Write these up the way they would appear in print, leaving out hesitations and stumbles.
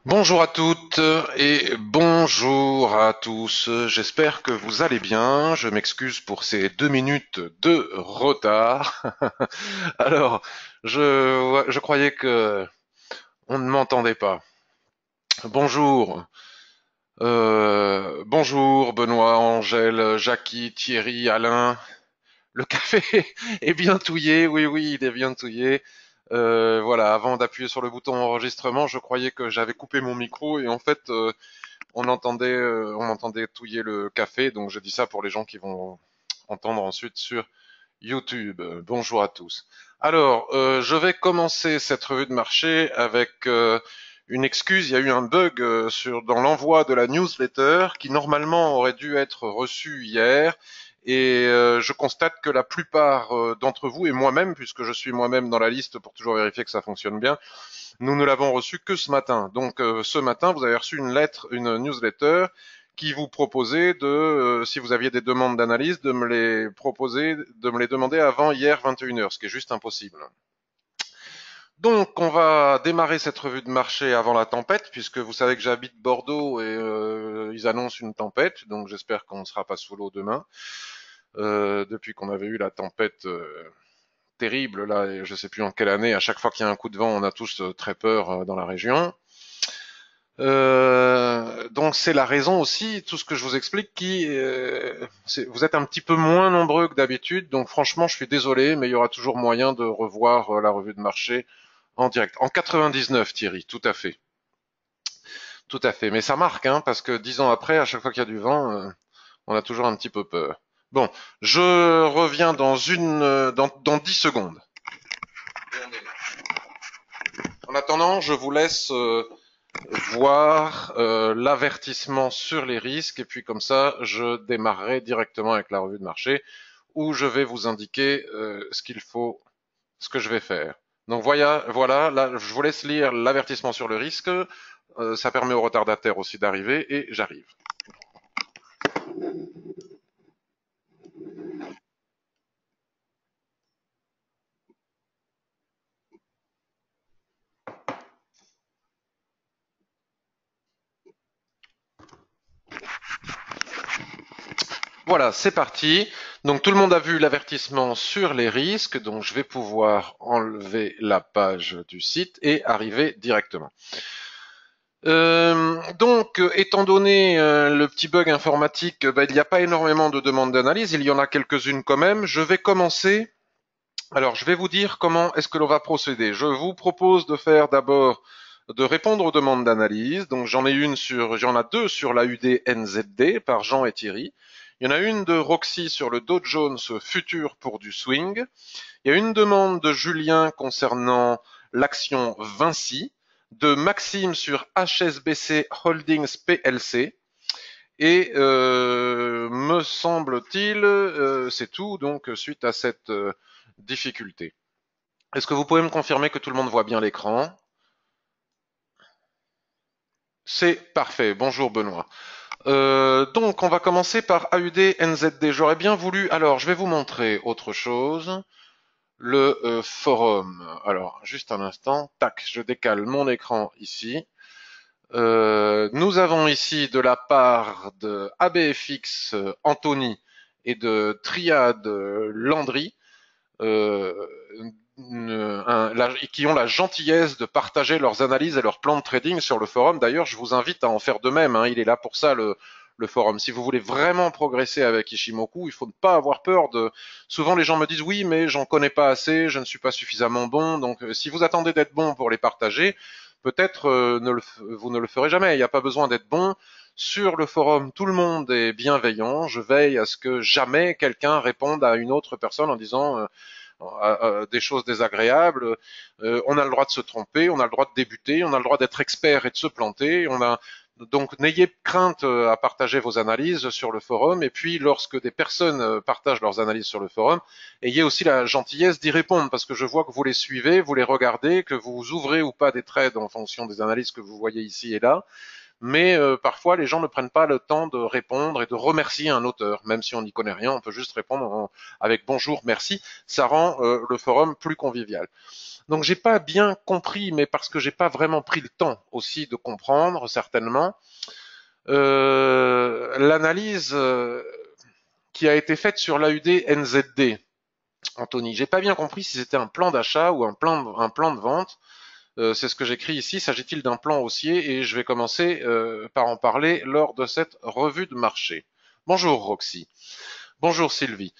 Bonjour à toutes et bonjour à tous. J'espère que vous allez bien. Je m'excuse pour ces 2 minutes de retard. Alors, je croyais que on ne m'entendait pas. Bonjour. Bonjour Benoît, Angèle, Jackie, Thierry, Alain. Le café est bien touillé, oui, oui, il est bien touillé. Voilà, avant d'appuyer sur le bouton enregistrement, je croyais que j'avais coupé mon micro et en fait, on entendait touiller le café, donc je dis ça pour les gens qui vont entendre ensuite sur YouTube. Bonjour à tous. Alors, je vais commencer cette revue de marché avec une excuse. Il y a eu un bug dans l'envoi de la newsletter qui normalement aurait dû être reçue hier. Et je constate que la plupart d'entre vous, et moi-même, puisque je suis moi-même dans la liste pour toujours vérifier que ça fonctionne bien, nous ne l'avons reçu que ce matin. Donc ce matin, vous avez reçu une lettre, une newsletter qui vous proposait de, si vous aviez des demandes d'analyse, de me les proposer, de me les demander avant hier 21 h, ce qui est juste impossible. Donc on va démarrer cette revue de marché avant la tempête, puisque vous savez que j'habite Bordeaux et ils annoncent une tempête, donc j'espère qu'on ne sera pas sous l'eau demain. Depuis qu'on avait eu la tempête terrible, là, et je sais plus en quelle année, à chaque fois qu'il y a un coup de vent, on a tous très peur dans la région. Donc c'est la raison aussi, tout ce que je vous explique, vous êtes un petit peu moins nombreux que d'habitude, donc franchement je suis désolé, mais il y aura toujours moyen de revoir la revue de marché en direct. En 99, Thierry, tout à fait. Mais ça marque, hein, parce que 10 ans après, à chaque fois qu'il y a du vent, on a toujours un petit peu peur. Bon, je reviens dans 10 secondes. En attendant, je vous laisse voir l'avertissement sur les risques et puis comme ça, je démarrerai directement avec la revue de marché où je vais vous indiquer ce que je vais faire. Donc voilà, là, je vous laisse lire l'avertissement sur le risque. Ça permet aux retardataires aussi d'arriver et j'arrive. Voilà, c'est parti. Donc tout le monde a vu l'avertissement sur les risques, donc je vais pouvoir enlever la page du site et arriver directement. Étant donné le petit bug informatique, il n'y a pas énormément de demandes d'analyse, il y en a quelques-unes quand même. Je vais commencer. Alors, je vais vous dire comment est-ce que l'on va procéder. Je vous propose de faire d'abord de répondre aux demandes d'analyse. Donc, j'en ai deux sur l'AUD NZD par Jean et Thierry. Il y en a une de Roxy sur le Dow Jones futur pour du swing. Il y a une demande de Julien concernant l'action Vinci, de Maxime sur HSBC Holdings PLC, et me semble-t-il, c'est tout donc suite à cette difficulté. Est-ce que vous pouvez me confirmer que tout le monde voit bien l'écran? C'est parfait. Bonjour Benoît. Donc on va commencer par AUD NZD. J'aurais bien voulu. Alors je vais vous montrer autre chose. Le forum. Alors, juste un instant. Tac, je décale mon écran ici. Nous avons ici de la part de ABFX Anthony et de Triade Landry euh, qui ont la gentillesse de partager leurs analyses et leurs plans de trading sur le forum. D'ailleurs, je vous invite à en faire de même, hein. Il est là pour ça, le forum. Si vous voulez vraiment progresser avec Ishimoku, il faut ne pas avoir peur de. Souvent, les gens me disent oui, mais j'en connais pas assez, je ne suis pas suffisamment bon. Donc, si vous attendez d'être bon pour les partager, peut-être vous ne le ferez jamais. Il n'y a pas besoin d'être bon. Sur le forum, tout le monde est bienveillant. Je veille à ce que jamais quelqu'un réponde à une autre personne en disant des choses désagréables. On a le droit de se tromper, on a le droit de débuter, on a le droit d'être expert et de se planter. Donc n'ayez crainte à partager vos analyses sur le forum. Et puis lorsque des personnes partagent leurs analyses sur le forum, ayez aussi la gentillesse d'y répondre parce que je vois que vous les suivez, vous les regardez, que vous ouvrez ou pas des trades en fonction des analyses que vous voyez ici et là, mais parfois les gens ne prennent pas le temps de répondre et de remercier un auteur, même si on n'y connaît rien, on peut juste répondre avec bonjour, merci, ça rend le forum plus convivial. Donc j'ai pas bien compris, mais parce que j'ai pas vraiment pris le temps aussi de comprendre certainement l'analyse qui a été faite sur l'AUD NZD. Anthony, j'ai pas bien compris si c'était un plan d'achat ou un plan de vente. C'est ce que j'écris ici. S'agit-il d'un plan haussier? Et je vais commencer par en parler lors de cette revue de marché. Bonjour Roxy. Bonjour Sylvie.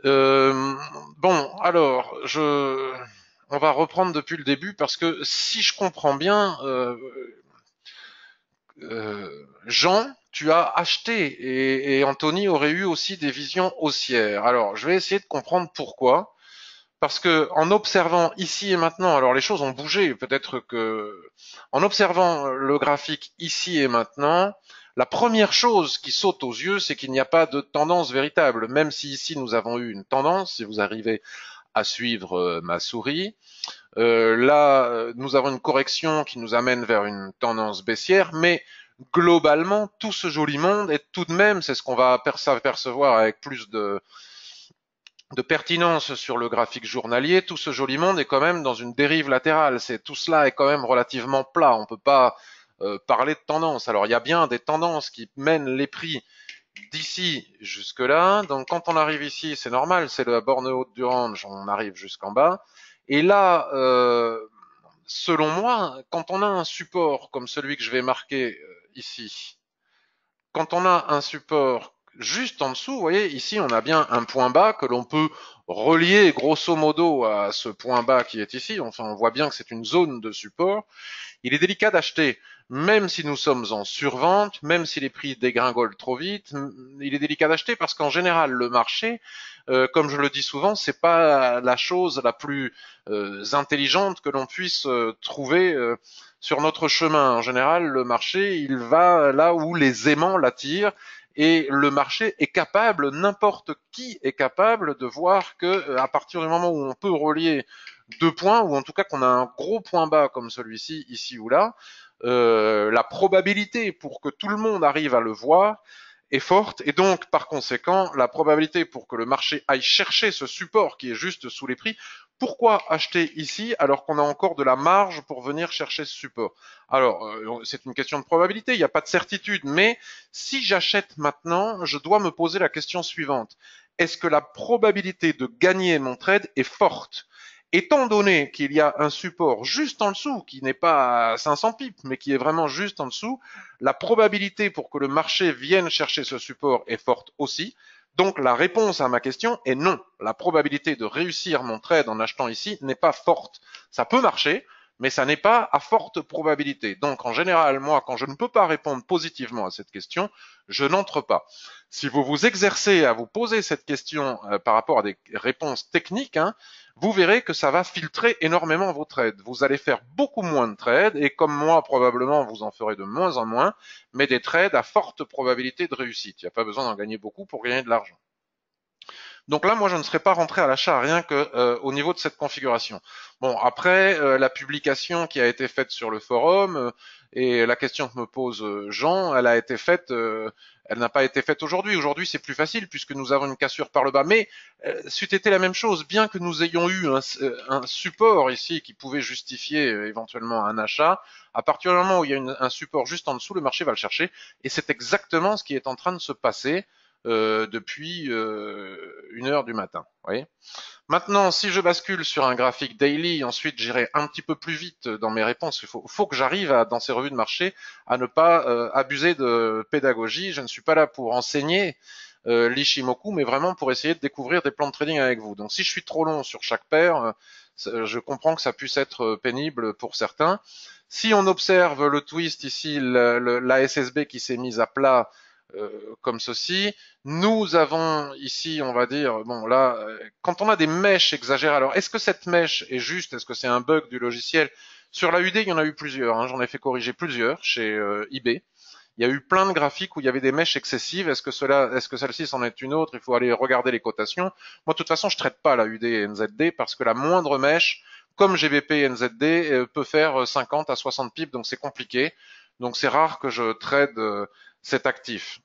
Euh, bon, alors, on va reprendre depuis le début parce que si je comprends bien, Jean, tu as acheté et Anthony aurait eu aussi des visions haussières. Alors, je vais essayer de comprendre pourquoi. Parce que en observant ici et maintenant, alors les choses ont bougé, peut-être que en observant le graphique ici et maintenant, la première chose qui saute aux yeux, c'est qu'il n'y a pas de tendance véritable. Même si ici nous avons eu une tendance, si vous arrivez à suivre ma souris, là nous avons une correction qui nous amène vers une tendance baissière, mais globalement tout ce joli monde est tout de même, c'est ce qu'on va percevoir avec plus de pertinence sur le graphique journalier, tout ce joli monde est quand même dans une dérive latérale. Tout cela est quand même relativement plat. On ne peut pas parler de tendance. Alors il y a bien des tendances qui mènent les prix d'ici jusque là. Donc quand on arrive ici, c'est normal, c'est la borne haute du range, on arrive jusqu'en bas. Et là, selon moi, quand on a un support comme celui que je vais marquer ici, quand on a un support juste en dessous, vous voyez, ici on a bien un point bas que l'on peut relier grosso modo à ce point bas qui est ici. Enfin, on voit bien que c'est une zone de support. Il est délicat d'acheter, même si nous sommes en survente, même si les prix dégringolent trop vite. Il est délicat d'acheter parce qu'en général, le marché, comme je le dis souvent, c'est pas la chose la plus intelligente que l'on puisse trouver sur notre chemin. En général, le marché, il va là où les aimants l'attirent. Et le marché est capable, n'importe qui est capable de voir que à partir du moment où on peut relier deux points, ou en tout cas qu'on a un gros point bas comme celui-ci, ici ou là, la probabilité pour que tout le monde arrive à le voir est forte, et donc par conséquent, la probabilité pour que le marché aille chercher ce support qui est juste sous les prix, pourquoi acheter ici alors qu'on a encore de la marge pour venir chercher ce support? Alors, c'est une question de probabilité, il n'y a pas de certitude, mais si j'achète maintenant, je dois me poser la question suivante. Est-ce que la probabilité de gagner mon trade est forte? Étant donné qu'il y a un support juste en dessous, qui n'est pas à 500 pips, mais qui est vraiment juste en dessous, la probabilité pour que le marché vienne chercher ce support est forte aussi. Donc la réponse à ma question est non. La probabilité de réussir mon trade en achetant ici n'est pas forte. Ça peut marcher, mais ça n'est pas à forte probabilité. Donc en général, moi, quand je ne peux pas répondre positivement à cette question, je n'entre pas. Si vous vous exercez à vous poser cette question par rapport à des réponses techniques, hein, vous verrez que ça va filtrer énormément vos trades. Vous allez faire beaucoup moins de trades, et comme moi, probablement, vous en ferez de moins en moins, mais des trades à forte probabilité de réussite. Il n'y a pas besoin d'en gagner beaucoup pour gagner de l'argent. Donc là, moi, je ne serais pas rentré à l'achat rien que au niveau de cette configuration. Bon, après, la publication qui a été faite sur le forum et la question que me pose Jean, elle a été faite, elle n'a pas été faite aujourd'hui. Aujourd'hui, c'est plus facile puisque nous avons une cassure par le bas. Mais c'eût été la même chose, bien que nous ayons eu un support ici qui pouvait justifier éventuellement un achat. À partir du moment où il y a un support juste en dessous, le marché va le chercher. Et c'est exactement ce qui est en train de se passer depuis 1 heure du matin. Vous voyez. Maintenant, si je bascule sur un graphique daily, ensuite j'irai un petit peu plus vite dans mes réponses. Il faut que j'arrive dans ces revues de marché à ne pas abuser de pédagogie. Je ne suis pas là pour enseigner l'Ishimoku, mais vraiment pour essayer de découvrir des plans de trading avec vous. Donc si je suis trop long sur chaque paire, je comprends que ça puisse être pénible pour certains. Si on observe le twist ici, la SSB qui s'est mise à plat comme ceci. Nous avons ici, on va dire, bon là, quand on a des mèches exagérées, alors est-ce que cette mèche est juste? Est-ce que c'est un bug du logiciel? Sur la UD, il y en a eu plusieurs, hein, j'en ai fait corriger plusieurs chez eBay. Il y a eu plein de graphiques où il y avait des mèches excessives. Est-ce que celle-ci c'en est une autre? Il faut aller regarder les cotations. Moi, de toute façon, je traite pas la UD et NZD parce que la moindre mèche, comme GBP et NZD, peut faire 50 à 60 pips, donc c'est compliqué. Donc c'est rare que je trade cet actif.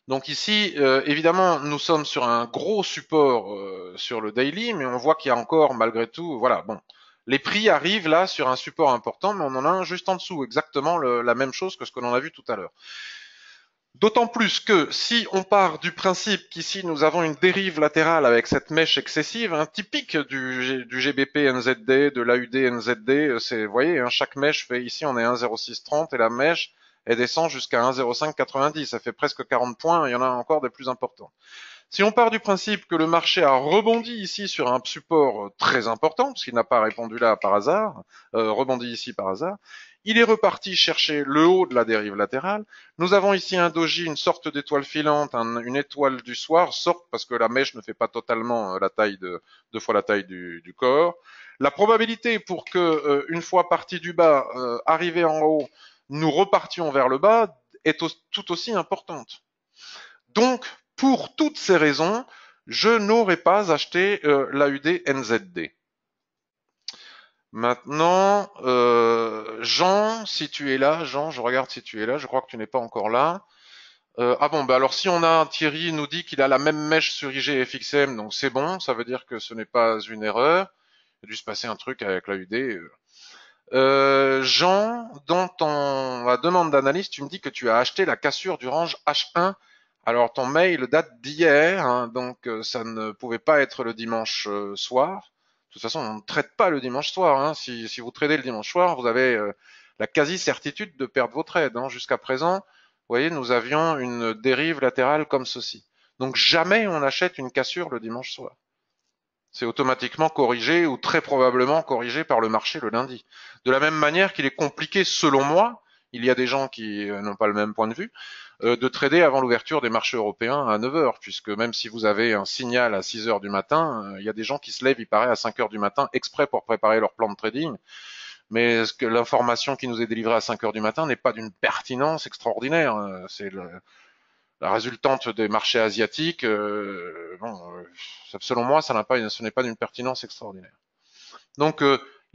Donc ici, évidemment, nous sommes sur un gros support sur le daily, mais on voit qu'il y a encore, malgré tout, voilà, bon, les prix arrivent là sur un support important, mais on en a un juste en dessous, exactement la même chose que ce que l'on a vu tout à l'heure. D'autant plus que si on part du principe qu'ici nous avons une dérive latérale avec cette mèche excessive, typique du GBP NZD, de l'AUD NZD, vous voyez, chaque mèche fait ici on est 1,0630 et la mèche elle descend jusqu'à 1,0590, ça fait presque 40 points, il y en a encore des plus importants. Si on part du principe que le marché a rebondi ici sur un support très important, parce qu'il n'a pas répondu là par hasard, rebondi ici par hasard, il est reparti chercher le haut de la dérive latérale. Nous avons ici un doji, une sorte d'étoile filante, une étoile du soir, sorte parce que la mèche ne fait pas totalement la taille de deux fois la taille du corps. La probabilité pour que, une fois parti du bas, arrivé en haut, nous repartions vers le bas est tout aussi importante. Donc, pour toutes ces raisons, je n'aurais pas acheté l'AUD NZD. Maintenant, Jean, si tu es là, Jean, je regarde si tu es là, je crois que tu n'es pas encore là. Ah bon, bah alors si on a Thierry nous dit qu'il a la même mèche sur IGFXM, donc c'est bon, ça veut dire que ce n'est pas une erreur. Il a dû se passer un truc avec l'AUD. Jean, dans ta demande d'analyse, tu me dis que tu as acheté la cassure du range H1. Alors ton mail date d'hier, donc ça ne pouvait pas être le dimanche soir. De toute façon, on ne traite pas le dimanche soir. Si vous tradez le dimanche soir, vous avez la quasi-certitude de perdre vos trades. Jusqu'à présent, vous voyez, nous avions une dérive latérale comme ceci. Donc jamais on achète une cassure le dimanche soir. C'est automatiquement corrigé ou très probablement corrigé par le marché le lundi. De la même manière qu'il est compliqué, selon moi, il y a des gens qui n'ont pas le même point de vue, de trader avant l'ouverture des marchés européens à 9 heures, puisque même si vous avez un signal à 6 heures du matin, il y a des gens qui se lèvent, il paraît, à 5 heures du matin, exprès pour préparer leur plan de trading. Mais l'information qui nous est délivrée à 5 heures du matin n'est pas d'une pertinence extraordinaire. C'est la résultante des marchés asiatiques, selon moi, ce n'est pas d'une pertinence extraordinaire. Donc,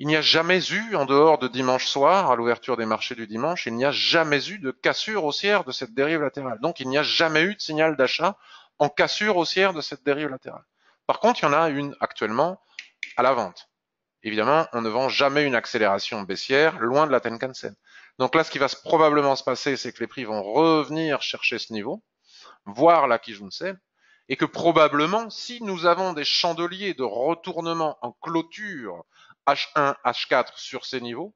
il n'y a jamais eu, en dehors de dimanche soir, à l'ouverture des marchés du dimanche, il n'y a jamais eu de cassure haussière de cette dérive latérale. Donc, il n'y a jamais eu de signal d'achat en cassure haussière de cette dérive latérale. Par contre, il y en a une actuellement à la vente. Évidemment, on ne vend jamais une accélération baissière, loin de la Tenkan-sen. Donc là, ce qui va probablement se passer, c'est que les prix vont revenir chercher ce niveau, voire la Kijun-sen, et que probablement, si nous avons des chandeliers de retournement en clôture H1, H4 sur ces niveaux,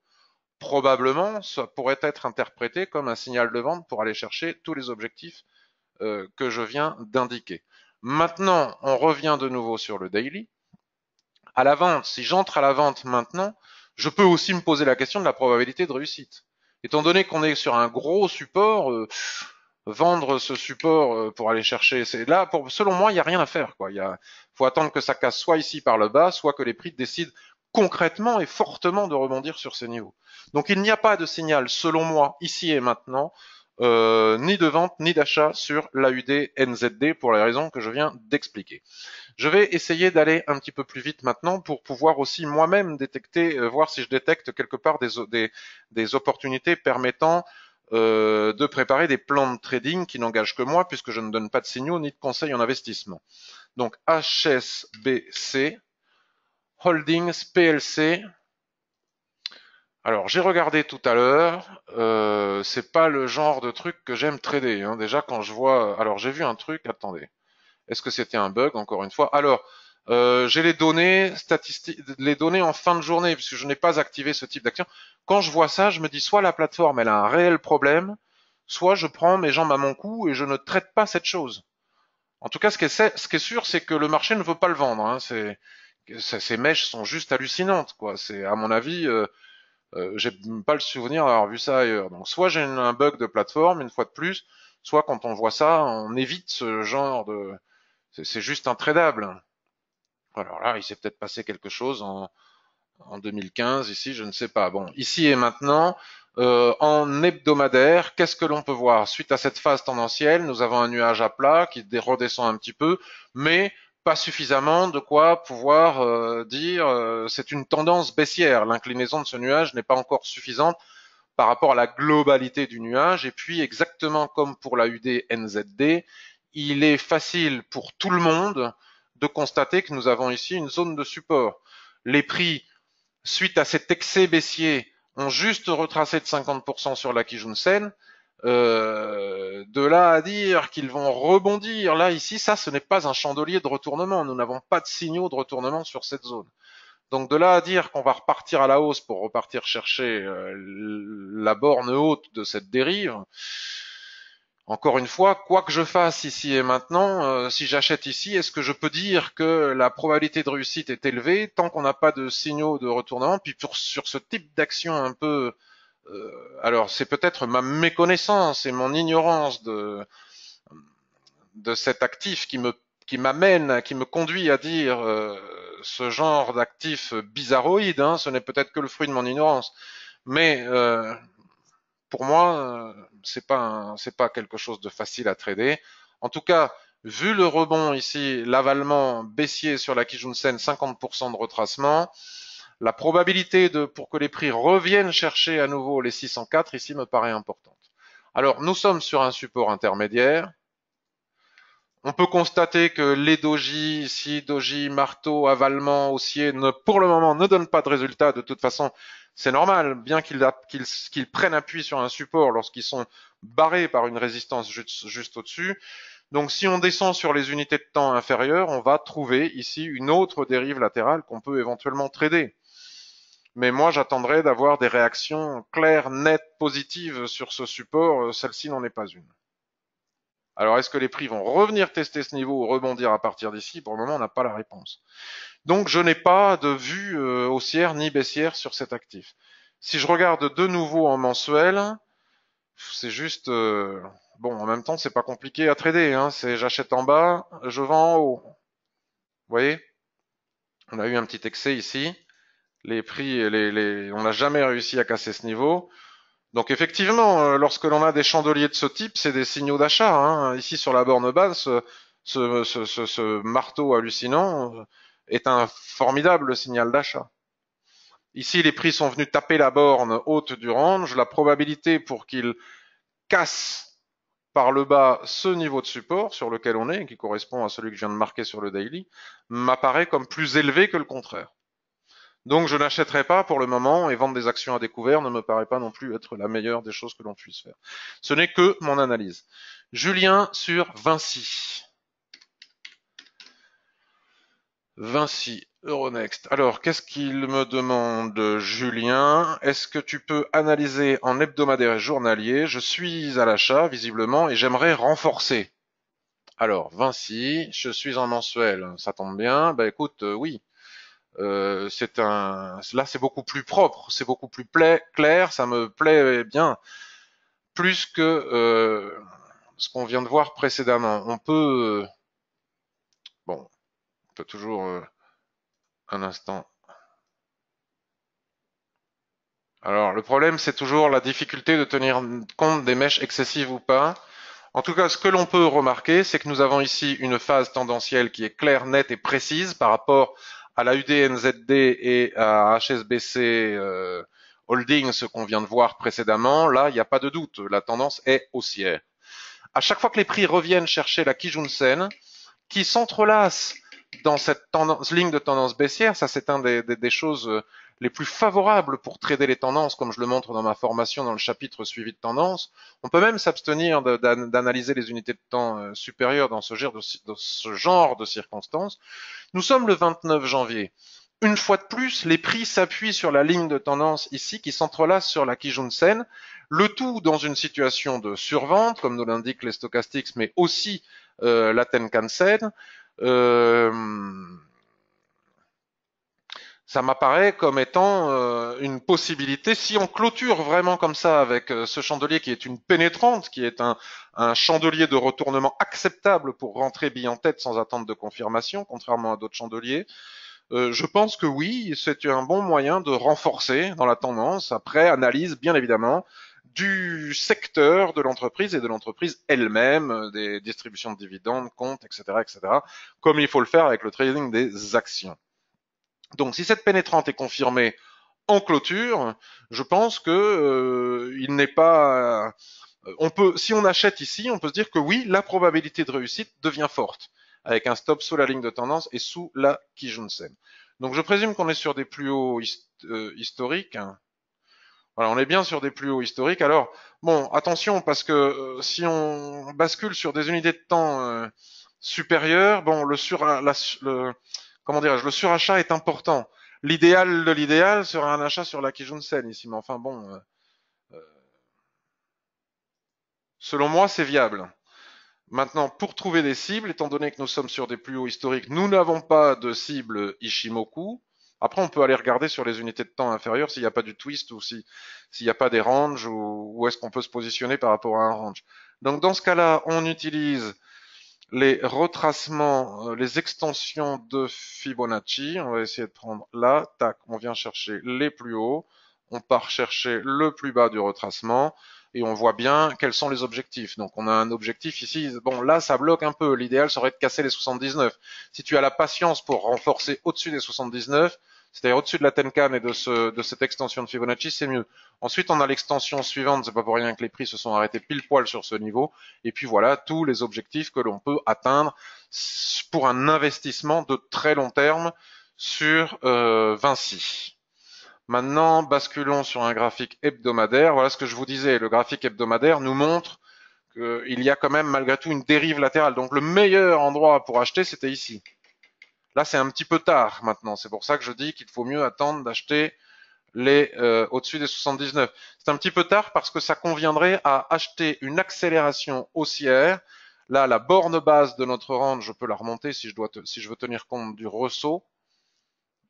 probablement ça pourrait être interprété comme un signal de vente pour aller chercher tous les objectifs que je viens d'indiquer. Maintenant, on revient de nouveau sur le daily. À la vente, si j'entre à la vente maintenant, je peux aussi me poser la question de la probabilité de réussite. Étant donné qu'on est sur un gros support, vendre ce support pour aller chercher, c'est là, selon moi, il n'y a rien à faire, quoi. Faut attendre que ça casse soit ici par le bas, soit que les prix décident concrètement et fortement de rebondir sur ces niveaux. Donc il n'y a pas de signal, selon moi, ici et maintenant, ni de vente ni d'achat sur l'AUD NZD pour les raisons que je viens d'expliquer. Je vais essayer d'aller un petit peu plus vite maintenant pour pouvoir aussi moi-même détecter, voir si je détecte quelque part des opportunités permettant de préparer des plans de trading qui n'engagent que moi puisque je ne donne pas de signaux ni de conseils en investissement. Donc HSBC, Holdings PLC. Alors j'ai regardé tout à l'heure, c'est pas le genre de truc que j'aime trader. Déjà quand je vois, alors j'ai vu un truc, attendez. Est-ce que c'était un bug, encore une fois? Alors, j'ai les données statistiques, les données en fin de journée, puisque je n'ai pas activé ce type d'action. Quand je vois ça, je me dis soit la plateforme elle a un réel problème, soit je prends mes jambes à mon cou et je ne traite pas cette chose. En tout cas, ce qui est sûr, c'est que le marché ne veut pas le vendre. Ces mèches sont juste hallucinantes, quoi. C'est, à mon avis, j'ai pas le souvenir d'avoir vu ça ailleurs. Donc, soit j'ai un bug de plateforme, une fois de plus, soit quand on voit ça, on évite ce genre de, c'est juste intradable. Alors là, il s'est peut-être passé quelque chose en 2015 ici, je ne sais pas. Bon, ici et maintenant, en hebdomadaire, qu'est-ce que l'on peut voir? Suite à cette phase tendancielle, nous avons un nuage à plat qui redescend un petit peu, mais pas suffisamment de quoi pouvoir dire c'est une tendance baissière. L'inclinaison de ce nuage n'est pas encore suffisante par rapport à la globalité du nuage. Et puis, exactement comme pour la UD NZD, il est facile pour tout le monde de constater que nous avons ici une zone de support. Les prix, suite à cet excès baissier, ont juste retracé de 50% sur la Kijun-sen. De là à dire qu'ils vont rebondir, là, ici, ça, ce n'est pas un chandelier de retournement. Nous n'avons pas de signaux de retournement sur cette zone. Donc de là à dire qu'on va repartir à la hausse pour repartir chercher la borne haute de cette dérive, encore une fois, quoi que je fasse ici et maintenant, si j'achète ici, est-ce que je peux dire que la probabilité de réussite est élevée tant qu'on n'a pas de signaux de retournement? Puis sur ce type d'action un peu, alors c'est peut-être ma méconnaissance et mon ignorance de cet actif qui m'amène, qui me conduit à dire ce genre d'actif bizarroïde. Hein, ce n'est peut-être que le fruit de mon ignorance, mais pour moi, c'est pas quelque chose de facile à trader. En tout cas, vu le rebond ici, l'avalement baissier sur la Kijun-sen, 50% de retracement, la probabilité pour que les prix reviennent chercher à nouveau les 604 ici me paraît importante. Alors, nous sommes sur un support intermédiaire. On peut constater que les doji, ici, doji, marteau, avalement, haussier, pour le moment, ne donnent pas de résultat. De toute façon, c'est normal, bien qu'ils prennent appui sur un support lorsqu'ils sont barrés par une résistance juste au-dessus. Donc, si on descend sur les unités de temps inférieures, on va trouver ici une autre dérive latérale qu'on peut éventuellement trader. Mais moi, j'attendrai d'avoir des réactions claires, nettes, positives sur ce support. Celle-ci n'en est pas une. Alors, est-ce que les prix vont revenir tester ce niveau ou rebondir à partir d'ici? Pour le moment, on n'a pas la réponse. Donc, je n'ai pas de vue haussière ni baissière sur cet actif. Si je regarde de nouveau en mensuel, c'est juste... bon, en même temps, c'est pas compliqué à trader. Hein. C'est j'achète en bas, je vends en haut. Vous voyez? On a eu un petit excès ici. Les prix, on n'a jamais réussi à casser ce niveau. Donc effectivement, lorsque l'on a des chandeliers de ce type, c'est des signaux d'achat. Hein. Ici sur la borne basse, ce marteau hallucinant est un formidable signal d'achat. Ici, les prix sont venus taper la borne haute du range. La probabilité pour qu'ils cassent par le bas ce niveau de support sur lequel on est, qui correspond à celui que je viens de marquer sur le daily, m'apparaît comme plus élevée que le contraire. Donc je n'achèterai pas pour le moment et vendre des actions à découvert ne me paraît pas non plus être la meilleure des choses que l'on puisse faire. Ce n'est que mon analyse. Julien sur Vinci. Vinci, Euronext. Alors, qu'est-ce qu'il me demande, Julien? Est-ce que tu peux analyser en hebdomadaire et journalier? Je suis à l'achat, visiblement, et j'aimerais renforcer. Alors, Vinci, je suis en mensuel. Ça tombe bien. Bah écoute, oui. Là c'est beaucoup plus propre, c'est beaucoup plus clair, ça me plaît bien, plus que ce qu'on vient de voir précédemment. On peut toujours un instant. Alors le problème c'est toujours la difficulté de tenir compte des mèches excessives ou pas. En tout cas, ce que l'on peut remarquer, c'est que nous avons ici une phase tendancielle qui est claire, nette et précise par rapport à la UDNZD et à HSBC Holding, ce qu'on vient de voir précédemment. Là, il n'y a pas de doute, la tendance est haussière. À chaque fois que les prix reviennent chercher la Kijun-sen, qui s'entrelace dans cette ligne de tendance baissière, ça c'est un des choses les plus favorables pour trader les tendances, comme je le montre dans ma formation dans le chapitre suivi de tendance. On peut même s'abstenir d'analyser les unités de temps supérieures dans ce genre de circonstances. Nous sommes le 29 janvier. Une fois de plus, les prix s'appuient sur la ligne de tendance ici qui s'entrelace sur la Kijun-sen, le tout dans une situation de survente, comme nous l'indiquent les stochastiques, mais aussi la Tenkan-sen. Ça m'apparaît comme étant une possibilité. Si on clôture vraiment comme ça avec ce chandelier qui est une pénétrante, qui est un chandelier de retournement acceptable pour rentrer bille en tête sans attendre de confirmation, contrairement à d'autres chandeliers, je pense que oui, c'est un bon moyen de renforcer dans la tendance, après analyse bien évidemment du secteur de l'entreprise et de l'entreprise elle-même, des distributions de dividendes, comptes, etc., comme il faut le faire avec le trading des actions. Donc, si cette pénétrante est confirmée, en clôture, je pense que il n'est pas on peut, si on achète ici, on peut se dire que oui, la probabilité de réussite devient forte, avec un stop sous la ligne de tendance et sous la Kijun-sen. Donc je présume qu'on est sur des plus hauts historiques. Voilà, on est bien sur des plus hauts historiques. Alors, bon, attention, parce que si on bascule sur des unités de temps supérieures, bon, comment dirais-je, le surachat est important. L'idéal de l'idéal serait un achat sur la Kijun-sen ici, mais enfin bon, selon moi, c'est viable. Maintenant, pour trouver des cibles, étant donné que nous sommes sur des plus hauts historiques, nous n'avons pas de cible Ishimoku. Après, on peut aller regarder sur les unités de temps inférieures s'il n'y a pas du twist ou s'il n'y a pas des ranges ou où est-ce qu'on peut se positionner par rapport à un range. Donc, dans ce cas-là, on utilise les retracements, les extensions de Fibonacci. On va essayer de prendre là, tac, on vient chercher les plus hauts, on part chercher le plus bas du retracement et on voit bien quels sont les objectifs. Donc on a un objectif ici, bon là ça bloque un peu, l'idéal serait de casser les 79. Si tu as la patience pour renforcer au-dessus des 79, c'est-à-dire au-dessus de la Tenkan et de cette extension de Fibonacci, c'est mieux. Ensuite, on a l'extension suivante, c'est pas pour rien que les prix se sont arrêtés pile poil sur ce niveau. Et puis voilà, tous les objectifs que l'on peut atteindre pour un investissement de très long terme sur Vinci. Maintenant, basculons sur un graphique hebdomadaire. Voilà ce que je vous disais, le graphique hebdomadaire nous montre qu'il y a quand même malgré tout une dérive latérale. Donc le meilleur endroit pour acheter, c'était ici. Là, c'est un petit peu tard maintenant. C'est pour ça que je dis qu'il faut mieux attendre d'acheter les au-dessus des 79. C'est un petit peu tard parce que ça conviendrait à acheter une accélération haussière. Là, la borne base de notre range, je peux la remonter si je veux tenir compte du ressaut.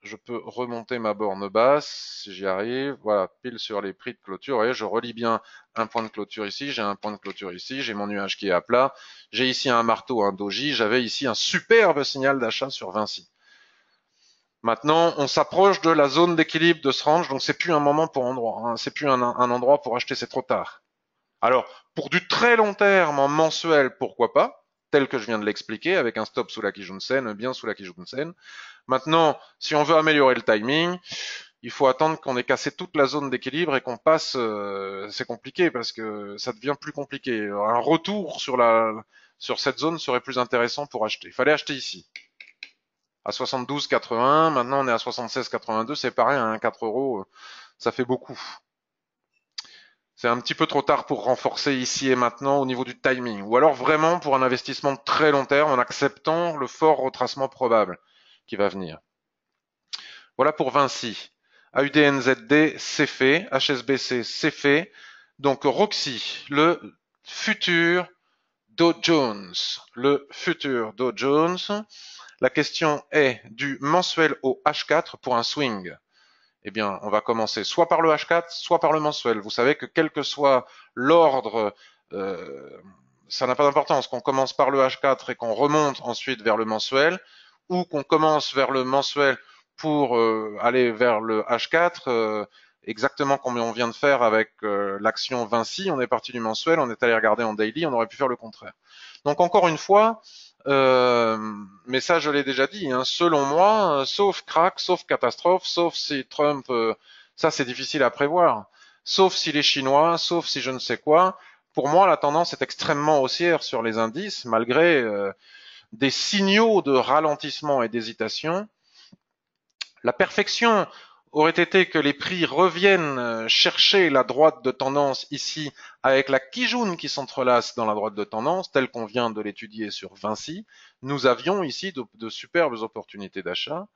Je peux remonter ma borne basse si j'y arrive. Voilà, pile sur les prix de clôture. Vous voyez, je relie bien un point de clôture ici, j'ai un point de clôture ici, j'ai mon nuage qui est à plat, j'ai ici un marteau, un doji, j'avais ici un superbe signal d'achat sur Vinci. Maintenant, on s'approche de la zone d'équilibre de ce range, donc c'est plus un moment pour endroit, hein, c'est plus un endroit pour acheter, c'est trop tard. Alors, pour du très long terme en mensuel, pourquoi pas, tel que je viens de l'expliquer, avec un stop sous la Kijun-sen, bien sous la Kijun-sen. Maintenant, si on veut améliorer le timing, il faut attendre qu'on ait cassé toute la zone d'équilibre et qu'on passe, c'est compliqué parce que ça devient plus compliqué. Un retour sur cette zone serait plus intéressant pour acheter. Il fallait acheter ici à 72,80. Maintenant, on est à 76,82. C'est pareil, à 4 euros, ça fait beaucoup. C'est un petit peu trop tard pour renforcer ici et maintenant au niveau du timing. Ou alors vraiment pour un investissement de très long terme en acceptant le fort retracement probable qui va venir. Voilà pour Vinci. AUDNZD, c'est fait. HSBC, c'est fait. Donc Roxy, le futur Dow Jones. Le futur Dow Jones. La question est du mensuel au H4 pour un swing. Eh bien, on va commencer soit par le H4, soit par le mensuel. Vous savez que quel que soit l'ordre, ça n'a pas d'importance qu'on commence par le H4 et qu'on remonte ensuite vers le mensuel, ou qu'on commence vers le mensuel pour aller vers le H4, exactement comme on vient de faire avec l'action Vinci. On est parti du mensuel, on est allé regarder en daily, on aurait pu faire le contraire. Donc encore une fois, mais ça je l'ai déjà dit, hein, selon moi, sauf crack, sauf catastrophe, sauf si Trump, ça c'est difficile à prévoir, sauf si les Chinois, sauf si je ne sais quoi, pour moi la tendance est extrêmement haussière sur les indices, malgré des signaux de ralentissement et d'hésitation. La perfection aurait été que les prix reviennent chercher la droite de tendance ici avec la Kijun qui s'entrelace dans la droite de tendance, telle qu'on vient de l'étudier sur Vinci. Nous avions ici de superbes opportunités d'achat.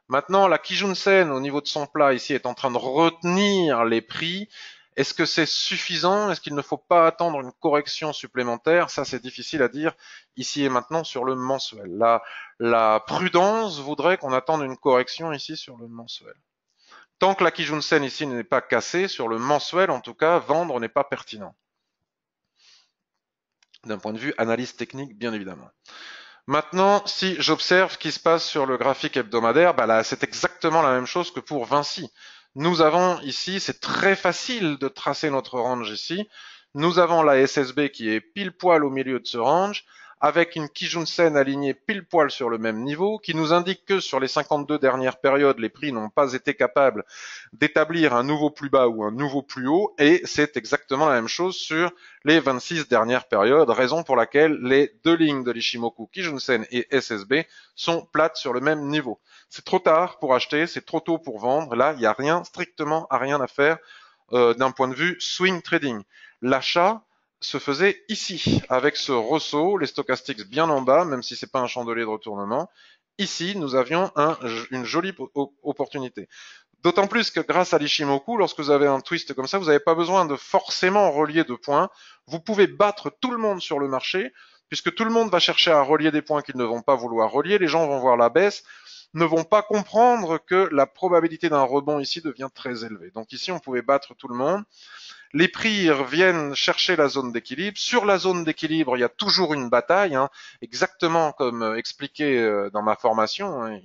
Maintenant, la Kijun-sen au niveau de son plat ici est en train de retenir les prix. Est-ce que c'est suffisant? Est-ce qu'il ne faut pas attendre une correction supplémentaire? Ça, c'est difficile à dire ici et maintenant sur le mensuel. La prudence voudrait qu'on attende une correction ici sur le mensuel. Tant que la Kijun-sen ici n'est pas cassée, sur le mensuel en tout cas, vendre n'est pas pertinent. D'un point de vue analyse technique, bien évidemment. Maintenant, si j'observe ce qui se passe sur le graphique hebdomadaire, bah là, c'est exactement la même chose que pour Vinci. Nous avons ici, c'est très facile de tracer notre range ici. Nous avons la SSB qui est pile poil au milieu de ce range, avec une Kijun-sen alignée pile poil sur le même niveau, qui nous indique que sur les 52 dernières périodes, les prix n'ont pas été capables d'établir un nouveau plus bas ou un nouveau plus haut, et c'est exactement la même chose sur les 26 dernières périodes, raison pour laquelle les deux lignes de l'Ishimoku, Kijun-sen et SSB, sont plates sur le même niveau. C'est trop tard pour acheter, c'est trop tôt pour vendre, là il n'y a rien, strictement rien à faire d'un point de vue swing trading. L'achat se faisait ici, avec ce ressaut, les stochastiques bien en bas, même si c'est pas un chandelier de retournement. Ici, nous avions une jolie opportunité. D'autant plus que grâce à l'Ishimoku, lorsque vous avez un twist comme ça, vous n'avez pas besoin de forcément relier de points. Vous pouvez battre tout le monde sur le marché, puisque tout le monde va chercher à relier des points qu'ils ne vont pas vouloir relier. Les gens vont voir la baisse, ne vont pas comprendre que la probabilité d'un rebond ici devient très élevée. Donc ici, on pouvait battre tout le monde. Les prix reviennent chercher la zone d'équilibre. Sur la zone d'équilibre, il y a toujours une bataille, hein, exactement comme expliqué dans ma formation. Hein.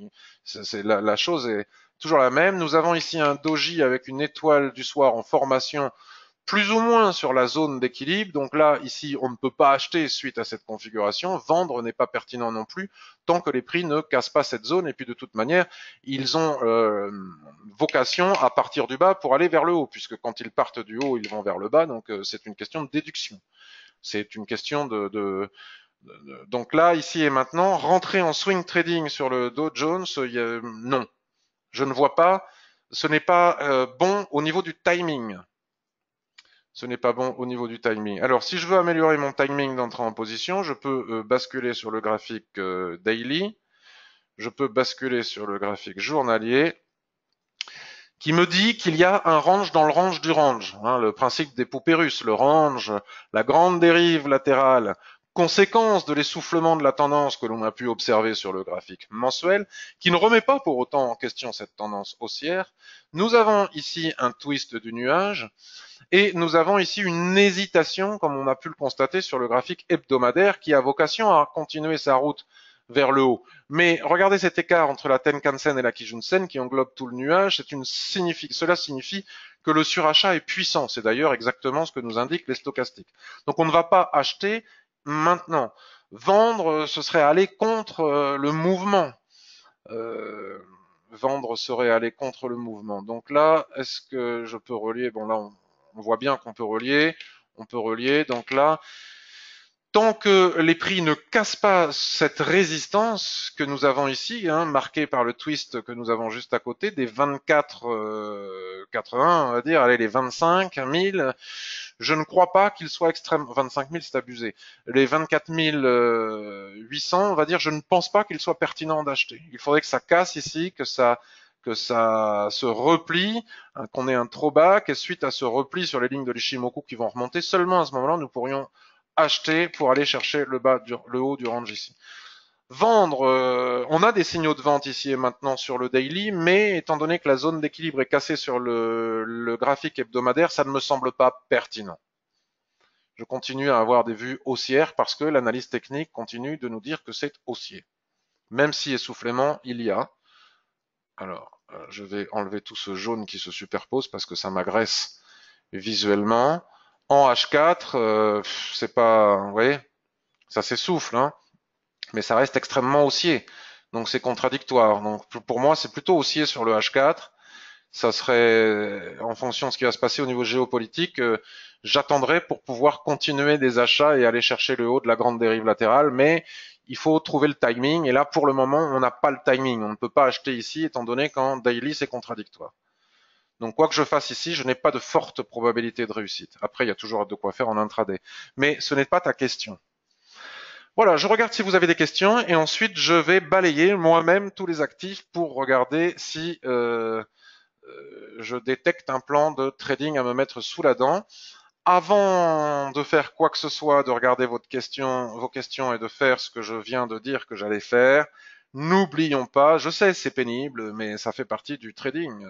La chose est toujours la même. Nous avons ici un doji avec une étoile du soir en formation plus ou moins sur la zone d'équilibre. Donc là, ici, on ne peut pas acheter suite à cette configuration. Vendre n'est pas pertinent non plus tant que les prix ne cassent pas cette zone. Et puis de toute manière, ils ont vocation à partir du bas pour aller vers le haut, puisque quand ils partent du haut, ils vont vers le bas. Donc c'est une question de déduction. C'est une question donc là, ici et maintenant, rentrer en swing trading sur le Dow Jones, non. Je ne vois pas. Ce n'est pas bon au niveau du timing. Ce n'est pas bon au niveau du timing. Alors, si je veux améliorer mon timing d'entrée en position, je peux basculer sur le graphique daily. Je peux basculer sur le graphique journalier qui me dit qu'il y a un range dans le range du range. Hein, le principe des poupées russes, le range, la grande dérive latérale, conséquence de l'essoufflement de la tendance que l'on a pu observer sur le graphique mensuel, qui ne remet pas pour autant en question cette tendance haussière. Nous avons ici un twist du nuage et nous avons ici une hésitation, comme on a pu le constater sur le graphique hebdomadaire, qui a vocation à continuer sa route vers le haut. Mais regardez cet écart entre la Tenkan-sen et la Kijun-sen qui englobe tout le nuage. Cela signifie que le surachat est puissant. C'est d'ailleurs exactement ce que nous indiquent les stochastiques. Donc on ne va pas acheter maintenant. Vendre, ce serait aller contre le mouvement. Vendre serait aller contre le mouvement. Donc là, est-ce que je peux relier? Bon là, on voit bien qu'on peut relier. On peut relier. Donc là, tant que les prix ne cassent pas cette résistance que nous avons ici, hein, marquée par le twist que nous avons juste à côté, des 24,80, on va dire, allez, les 25 000, je ne crois pas qu'il soit extrême. 25 000, c'est abusé. Les 24 800, on va dire, je ne pense pas qu'il soit pertinent d'acheter. Il faudrait que ça casse ici, que ça se replie, hein, qu'on ait un trop bas, et suite à ce repli sur les lignes de l'Ishimoku qui vont remonter, seulement à ce moment-là, nous pourrions acheter pour aller chercher le haut du range ici. Vendre, on a des signaux de vente ici et maintenant sur le daily, mais étant donné que la zone d'équilibre est cassée sur le graphique hebdomadaire, ça ne me semble pas pertinent. Je continue à avoir des vues haussières parce que l'analyse technique continue de nous dire que c'est haussier. Même si essoufflement il y a. Alors, je vais enlever tout ce jaune qui se superpose parce que ça m'agresse visuellement. En H4, c'est pas, vous voyez, ça s'essouffle, hein, mais ça reste extrêmement haussier. Donc c'est contradictoire. Donc pour moi, c'est plutôt haussier sur le H4. Ça serait, en fonction de ce qui va se passer au niveau géopolitique, j'attendrai pour pouvoir continuer des achats et aller chercher le haut de la grande dérive latérale, mais il faut trouver le timing. Et là, pour le moment, on n'a pas le timing. On ne peut pas acheter ici, étant donné qu'en daily, c'est contradictoire. Donc quoi que je fasse ici, je n'ai pas de forte probabilité de réussite. Après, il y a toujours de quoi faire en intraday. Mais ce n'est pas ta question. Voilà, je regarde si vous avez des questions et ensuite je vais balayer moi-même tous les actifs pour regarder si je détecte un plan de trading à me mettre sous la dent. Avant de faire quoi que ce soit, de regarder vos questions et de faire ce que je viens de dire que j'allais faire, n'oublions pas, je sais c'est pénible, mais ça fait partie du trading.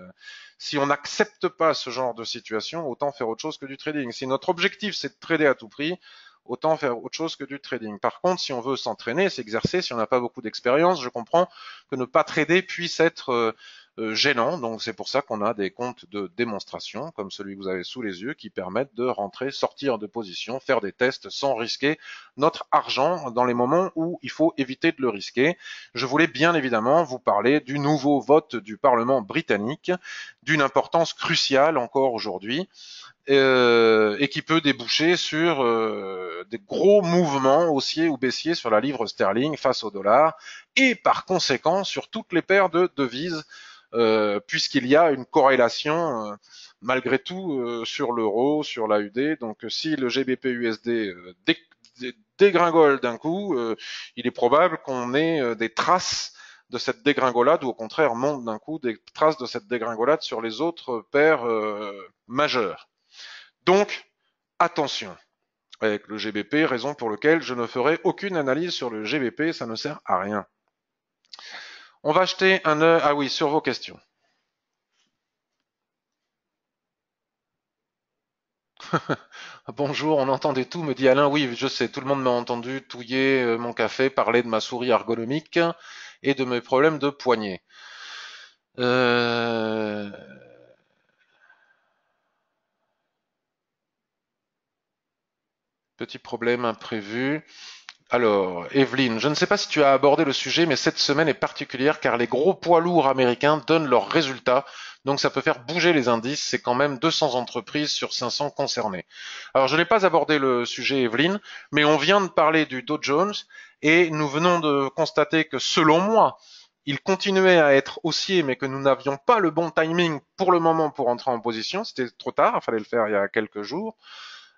Si on n'accepte pas ce genre de situation, autant faire autre chose que du trading. Si notre objectif c'est de trader à tout prix, autant faire autre chose que du trading. Par contre, si on veut s'entraîner, s'exercer, si on n'a pas beaucoup d'expérience, je comprends que ne pas trader puisse être gênant. Donc c'est pour ça qu'on a des comptes de démonstration comme celui que vous avez sous les yeux qui permettent de rentrer, sortir de position, faire des tests sans risquer notre argent dans les moments où il faut éviter de le risquer. Je voulais bien évidemment vous parler du nouveau vote du Parlement britannique, d'une importance cruciale encore aujourd'hui, et qui peut déboucher sur des gros mouvements haussiers ou baissiers sur la livre sterling face au dollar, et par conséquent sur toutes les paires de devises, puisqu'il y a une corrélation malgré tout sur l'euro, sur l'AUD. Donc si le GBP USD dégringole d'un coup, il est probable qu'on ait des traces de cette dégringolade, ou au contraire monte d'un coup des traces de cette dégringolade sur les autres paires majeures. Donc, attention avec le GBP, raison pour laquelle je ne ferai aucune analyse sur le GBP, ça ne sert à rien. On va jeter un œil, ah oui, sur vos questions. Bonjour, on entendait tout, me dit Alain. Oui, je sais, tout le monde m'a entendu touiller mon café, parler de ma souris ergonomique et de mes problèmes de poignet. Euh... Petit problème imprévu. Alors, Evelyne, je ne sais pas si tu as abordé le sujet, mais cette semaine est particulière car les gros poids lourds américains donnent leurs résultats. Donc ça peut faire bouger les indices. C'est quand même 200 entreprises sur 500 concernées. Alors, je n'ai pas abordé le sujet, Evelyne, mais on vient de parler du Dow Jones et nous venons de constater que, selon moi, il continuait à être haussier, mais que nous n'avions pas le bon timing pour le moment pour entrer en position. C'était trop tard, il fallait le faire il y a quelques jours.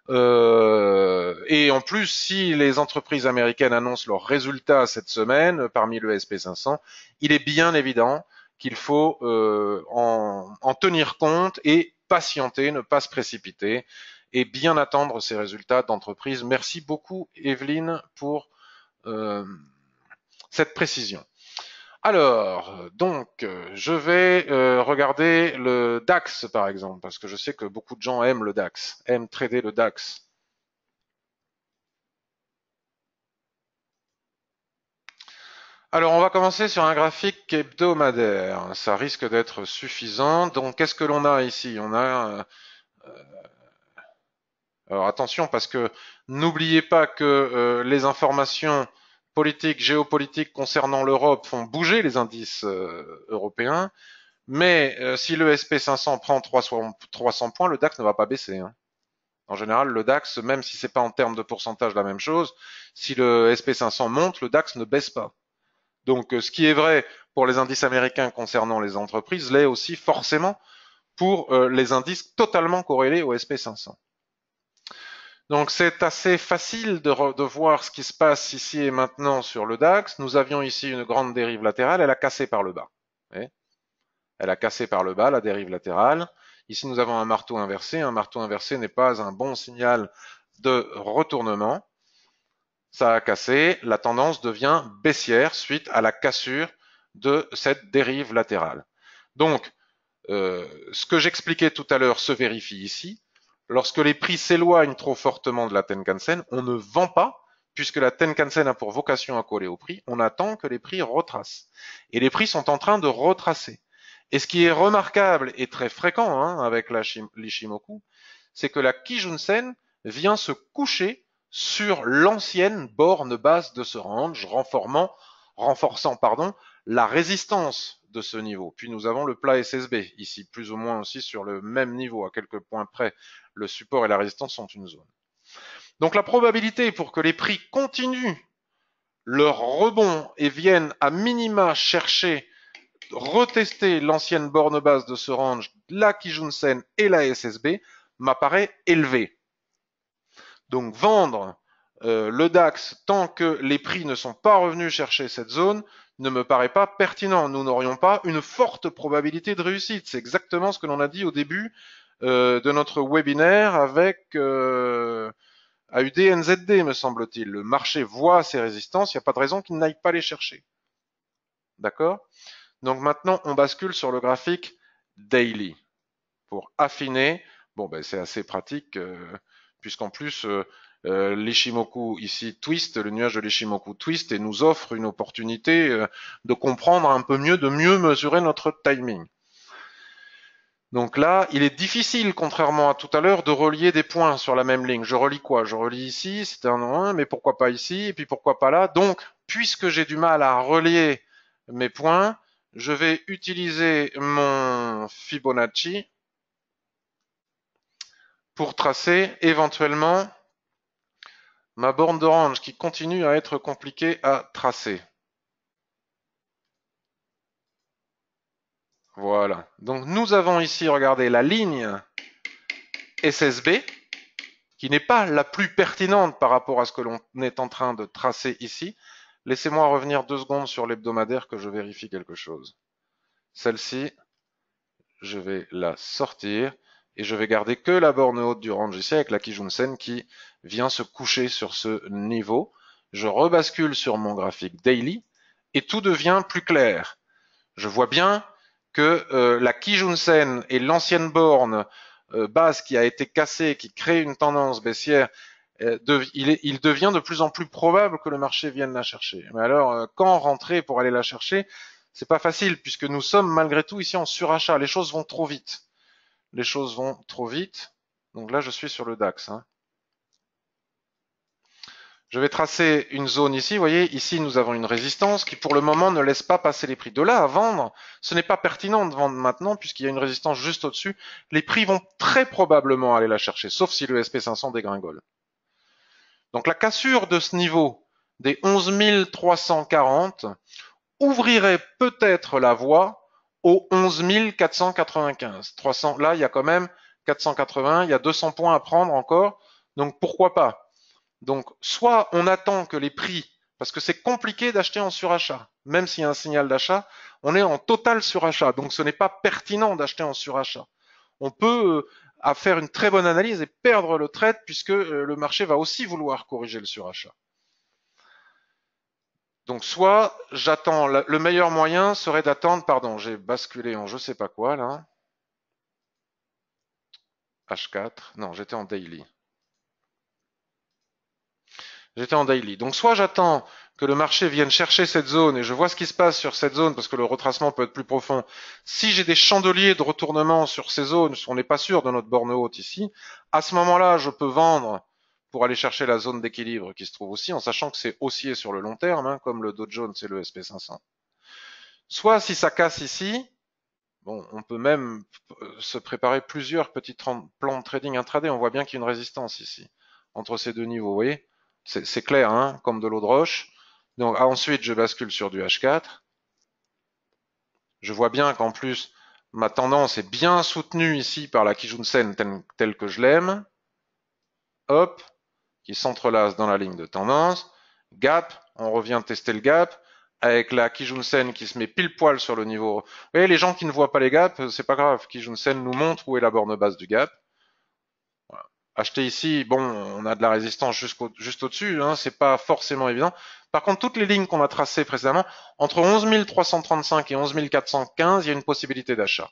Et en plus, si les entreprises américaines annoncent leurs résultats cette semaine parmi le SP500, il est bien évident qu'il faut en tenir compte et patienter, ne pas se précipiter et bien attendre ces résultats d'entreprise. Merci beaucoup, Evelyne, pour euh, cette précision. Alors, donc, je vais regarder le DAX, par exemple, parce que je sais que beaucoup de gens aiment le DAX, aiment trader le DAX. Alors, on va commencer sur un graphique hebdomadaire. Ça risque d'être suffisant. Donc, qu'est-ce que l'on a ici? On a... alors, attention, parce que n'oubliez pas que les informations politiques, géopolitiques concernant l'Europe font bouger les indices européens. Mais si le SP500 prend 300 points, le DAX ne va pas baisser, hein. En général, le DAX, même si c'est pas en termes de pourcentage la même chose, si le SP500 monte, le DAX ne baisse pas. Donc, ce qui est vrai pour les indices américains concernant les entreprises l'est aussi forcément pour les indices totalement corrélés au SP500. Donc, c'est assez facile de voir ce qui se passe ici et maintenant sur le DAX. Nous avions ici une grande dérive latérale, elle a cassé par le bas. Elle a cassé par le bas la dérive latérale. Ici, nous avons un marteau inversé. Un marteau inversé n'est pas un bon signal de retournement. Ça a cassé, la tendance devient baissière suite à la cassure de cette dérive latérale. Donc, ce que j'expliquais tout à l'heure se vérifie ici. Lorsque les prix s'éloignent trop fortement de la Tenkan-sen, on ne vend pas, puisque la Tenkan-sen a pour vocation à coller au prix. On attend que les prix retracent. Et les prix sont en train de retracer. Et ce qui est remarquable et très fréquent avec l'Ishimoku, c'est que la Kijun-sen vient se coucher sur l'ancienne borne basse de ce range, renforçant la résistance de ce niveau. Puis nous avons le plat SSB, ici plus ou moins aussi sur le même niveau, à quelques points près. Le support et la résistance sont une zone. Donc la probabilité pour que les prix continuent leur rebond et viennent à minima chercher, retester l'ancienne borne basse de ce range, la Kijun-sen et la SSB, m'apparaît élevée. Donc vendre le DAX tant que les prix ne sont pas revenus chercher cette zone ne me paraît pas pertinent. Nous n'aurions pas une forte probabilité de réussite. C'est exactement ce que l'on a dit au début de notre webinaire avec AUD-NZD, me semble-t-il. Le marché voit ces résistances, il n'y a pas de raison qu'il n'aille pas les chercher. D'accord? Donc maintenant, on bascule sur le graphique daily pour affiner. Bon, ben c'est assez pratique. puisqu'en plus, l'Ishimoku ici twist, le nuage de l'Ishimoku twist et nous offre une opportunité de comprendre un peu mieux, de mieux mesurer notre timing. Donc là, il est difficile, contrairement à tout à l'heure, de relier des points sur la même ligne. Je relie quoi? Je relie ici, c'était un 1, mais pourquoi pas ici, et puis pourquoi pas là? Donc, puisque j'ai du mal à relier mes points, je vais utiliser mon Fibonacci pour tracer éventuellement ma borne de range qui continue à être compliquée à tracer. Voilà. Donc nous avons ici, regardez, la ligne SSB, qui n'est pas la plus pertinente par rapport à ce que l'on est en train de tracer ici. Laissez-moi revenir 2 secondes sur l'hebdomadaire que je vérifie quelque chose. Celle-ci, je vais la sortir et je vais garder que la borne haute du range ici avec la Kijun-sen qui vient se coucher sur ce niveau. Je rebascule sur mon graphique daily et tout devient plus clair. Je vois bien que la Kijun-sen et l'ancienne borne base qui a été cassée, qui crée une tendance baissière, il devient de plus en plus probable que le marché vienne la chercher. Mais alors, quand rentrer pour aller la chercher, c'est pas facile puisque nous sommes malgré tout ici en surachat. Les choses vont trop vite. Les choses vont trop vite. Donc là, je suis sur le DAX. Je vais tracer une zone ici. Vous voyez, ici, nous avons une résistance qui, pour le moment, ne laisse pas passer les prix. De là à vendre, ce n'est pas pertinent de vendre maintenant puisqu'il y a une résistance juste au-dessus. Les prix vont très probablement aller la chercher, sauf si le SP500 dégringole. Donc la cassure de ce niveau des 11 340 ouvrirait peut-être la voie aux 11 495. 300, là, il y a quand même 480, il y a 200 points à prendre encore. Donc pourquoi pas? Donc, soit on attend que les prix, parce que c'est compliqué d'acheter en surachat, même s'il y a un signal d'achat, on est en total surachat, donc ce n'est pas pertinent d'acheter en surachat. On peut faire une très bonne analyse et perdre le trade puisque le marché va aussi vouloir corriger le surachat. Donc, soit j'attends, le meilleur moyen serait d'attendre, pardon, j'ai basculé en je sais pas quoi là. H4, non, j'étais en daily. J'étais en daily. Donc soit j'attends que le marché vienne chercher cette zone et je vois ce qui se passe sur cette zone parce que le retracement peut être plus profond. Si j'ai des chandeliers de retournement sur ces zones, on n'est pas sûr de notre borne haute ici, à ce moment-là, je peux vendre pour aller chercher la zone d'équilibre qui se trouve aussi, en sachant que c'est haussier sur le long terme, comme le Dow Jones et le SP500. Soit si ça casse ici, bon, on peut même se préparer plusieurs petits plans de trading intraday. On voit bien qu'il y a une résistance ici, entre ces deux niveaux, vous voyez? C'est clair, comme de l'eau de roche. Donc ensuite, je bascule sur du H4. Je vois bien qu'en plus, ma tendance est bien soutenue ici par la Kijun-sen telle que je l'aime. Hop, qui s'entrelace dans la ligne de tendance. Gap, on revient tester le gap avec la Kijun-sen qui se met pile poil sur le niveau. Vous voyez, les gens qui ne voient pas les gaps, c'est pas grave. Kijun-sen nous montre où est la borne basse du gap. Voilà. Acheter ici, bon, on a de la résistance juste au-dessus, c'est pas forcément évident. Par contre, toutes les lignes qu'on a tracées précédemment, entre 11 335 et 11 415, il y a une possibilité d'achat.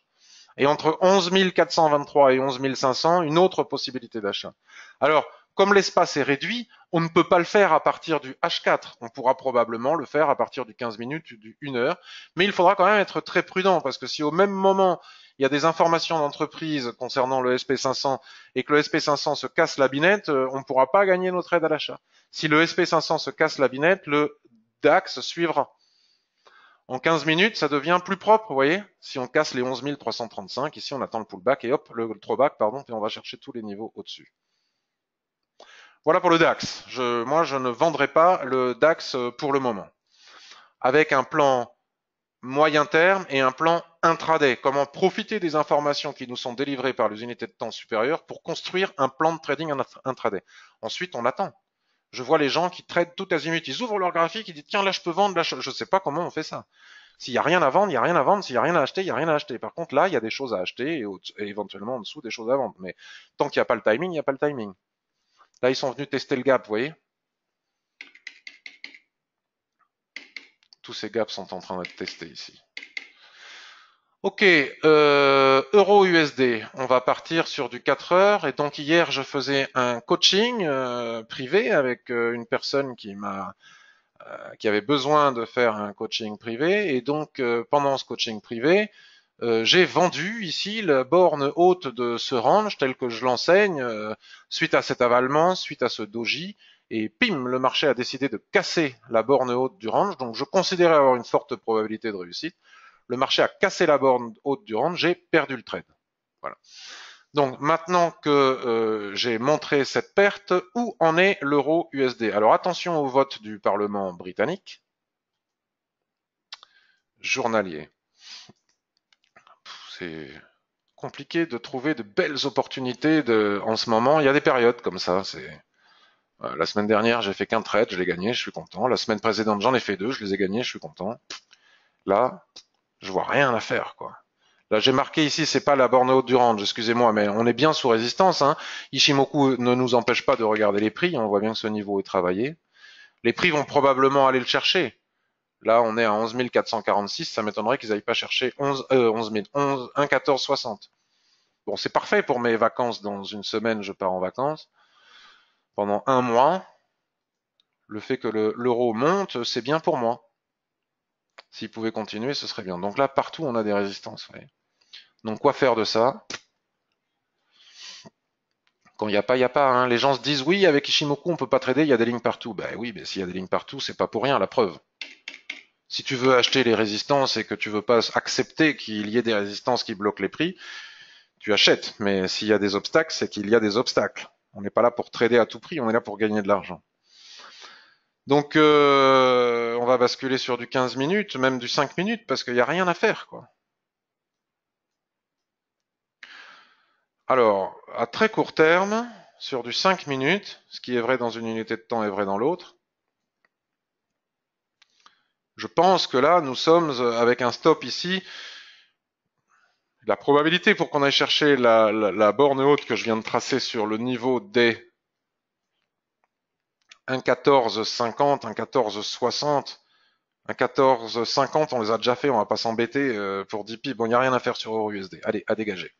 Et entre 11 423 et 11 500, une autre possibilité d'achat. Alors, comme l'espace est réduit, on ne peut pas le faire à partir du H4. On pourra probablement le faire à partir du 15 minutes, du 1 heure. Mais il faudra quand même être très prudent parce que si au même moment, il y a des informations d'entreprise concernant le SP500 et que le SP500 se casse la binette, on ne pourra pas gagner nos trades à l'achat. Si le SP500 se casse la binette, le DAX suivra. En 15 minutes, ça devient plus propre, vous voyez. Si on casse les 11 335, ici on attend le pullback et hop, le throwback, pardon, et on va chercher tous les niveaux au-dessus. Voilà pour le DAX. Moi, je ne vendrai pas le DAX pour le moment. Avec un plan moyen terme et un plan intraday. Comment profiter des informations qui nous sont délivrées par les unités de temps supérieures pour construire un plan de trading intraday. Ensuite, on attend. Je vois les gens qui tradent tout azimut. Ils ouvrent leur graphique, ils disent tiens là je peux vendre, là je ne sais pas comment on fait ça. S'il n'y a rien à vendre, il n'y a rien à vendre. S'il n'y a rien à acheter, il n'y a rien à acheter. Par contre, là, il y a des choses à acheter et éventuellement en dessous des choses à vendre. Mais tant qu'il n'y a pas le timing, il n'y a pas le timing. Là, ils sont venus tester le gap, vous voyez. Tous ces gaps sont en train d'être testés ici. Ok, Euro USD, on va partir sur du 4 heures. Et donc hier, je faisais un coaching privé avec une personne qui avait besoin de faire un coaching privé. Et donc pendant ce coaching privé, j'ai vendu ici la borne haute de ce range tel que je l'enseigne suite à cet avalement, suite à ce doji. Et pim, le marché a décidé de casser la borne haute du range. Donc je considérais avoir une forte probabilité de réussite. Le marché a cassé la borne haute du range, j'ai perdu le trade. Voilà. Donc maintenant que j'ai montré cette perte, où en est l'euro USD? Alors attention au vote du Parlement britannique journalier. C'est compliqué de trouver de belles opportunités en ce moment. Il y a des périodes comme ça. La semaine dernière, j'ai fait qu'un trade, je l'ai gagné, je suis content. La semaine précédente, j'en ai fait deux, je les ai gagnés, je suis content. Là, je vois rien à faire, quoi. Là, j'ai marqué ici, c'est pas la borne haute du range, excusez-moi, mais on est bien sous résistance, hein. Ichimoku ne nous empêche pas de regarder les prix, on voit bien que ce niveau est travaillé. Les prix vont probablement aller le chercher. Là, on est à 11 446, ça m'étonnerait qu'ils aillent pas chercher 1,1460. Bon, c'est parfait pour mes vacances. Dans une semaine, je pars en vacances. Pendant un mois, le fait que l'euro monte, c'est bien pour moi. S'il pouvait continuer, ce serait bien. Donc là, partout, on a des résistances. Vous voyez. Donc, quoi faire de ça? Quand il n'y a pas, il n'y a pas. Hein. Les gens se disent oui, avec Ishimoku, on peut pas trader, il y a des lignes partout. Ben oui, mais s'il y a des lignes partout, c'est pas pour rien, la preuve. Si tu veux acheter les résistances et que tu veux pas accepter qu'il y ait des résistances qui bloquent les prix, tu achètes. Mais s'il y a des obstacles, c'est qu'il y a des obstacles. On n'est pas là pour trader à tout prix, on est là pour gagner de l'argent. Donc, on va basculer sur du 15 minutes, même du 5 minutes, parce qu'il n'y a rien à faire, quoi. Alors, à très court terme, sur du 5 minutes, ce qui est vrai dans une unité de temps est vrai dans l'autre, je pense que là, nous sommes avec un stop ici. La probabilité pour qu'on aille chercher la borne haute que je viens de tracer sur le niveau des 1,1450, 1,1460, 1,1450, on les a déjà fait, on va pas s'embêter pour 10 pips. Bon, il n'y a rien à faire sur EURUSD. Allez, à dégager.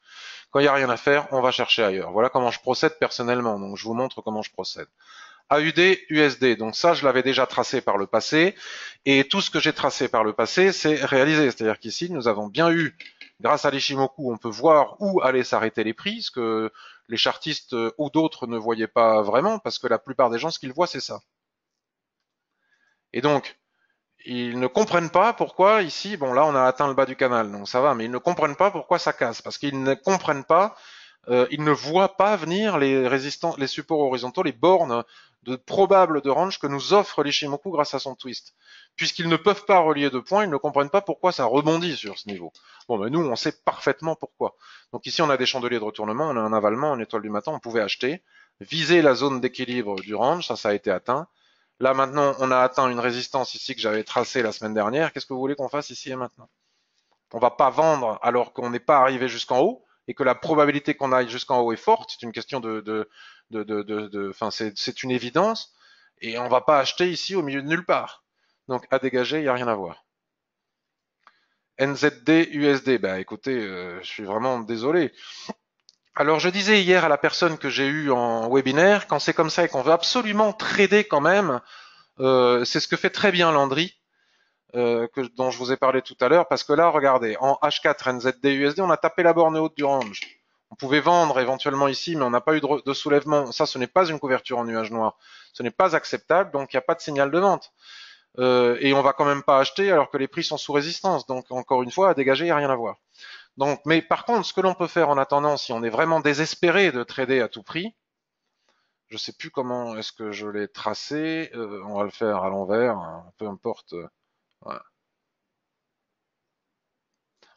Quand il n'y a rien à faire, on va chercher ailleurs. Voilà comment je procède personnellement. Donc, je vous montre comment je procède. AUD, USD. Donc ça, je l'avais déjà tracé par le passé. Et tout ce que j'ai tracé par le passé, c'est réalisé. C'est-à-dire qu'ici, nous avons bien eu, grâce à l'Ishimoku, on peut voir où allaient s'arrêter les prix, ce que les chartistes ou d'autres ne voyaient pas vraiment, parce que la plupart des gens, ce qu'ils voient, c'est ça. Et donc, ils ne comprennent pas pourquoi ici, bon là, on a atteint le bas du canal, donc ça va, mais ils ne comprennent pas pourquoi ça casse, parce qu'ils ne comprennent pas ils ne voient pas venir les résistants, les supports horizontaux, les bornes de probable de range que nous offre l'Ishimoku grâce à son twist. Puisqu'ils ne peuvent pas relier deux points, ils ne comprennent pas pourquoi ça rebondit sur ce niveau. Bon, mais nous, on sait parfaitement pourquoi. Donc ici, on a des chandeliers de retournement, on a un avalement, une étoile du matin, on pouvait acheter, viser la zone d'équilibre du range, ça a été atteint. Là, maintenant, on a atteint une résistance ici que j'avais tracée la semaine dernière. Qu'est-ce que vous voulez qu'on fasse ici et maintenant? On va pas vendre alors qu'on n'est pas arrivé jusqu'en haut et que la probabilité qu'on aille jusqu'en haut est forte. C'est une question enfin, c'est une évidence. Et on va pas acheter ici au milieu de nulle part. Donc à dégager, il n'y a rien à voir. NZD, USD, bah écoutez, je suis vraiment désolé. Alors je disais hier à la personne que j'ai eue en webinaire, quand c'est comme ça et qu'on veut absolument trader quand même, c'est ce que fait très bien Landry. Dont je vous ai parlé tout à l'heure, parce que là, regardez, en H4 NZD USD, on a tapé la borne haute du range. On pouvait vendre éventuellement ici, mais on n'a pas eu de soulèvement. Ça, ce n'est pas une couverture en nuage noir. Ce n'est pas acceptable, donc il n'y a pas de signal de vente. Et on va quand même pas acheter alors que les prix sont sous résistance. Donc encore une fois, à dégager, il n'y a rien à voir. Donc, mais par contre, ce que l'on peut faire en attendant, si on est vraiment désespéré de trader à tout prix, je sais plus comment est-ce que je l'ai tracé. On va le faire à l'envers, hein, peu importe. Voilà.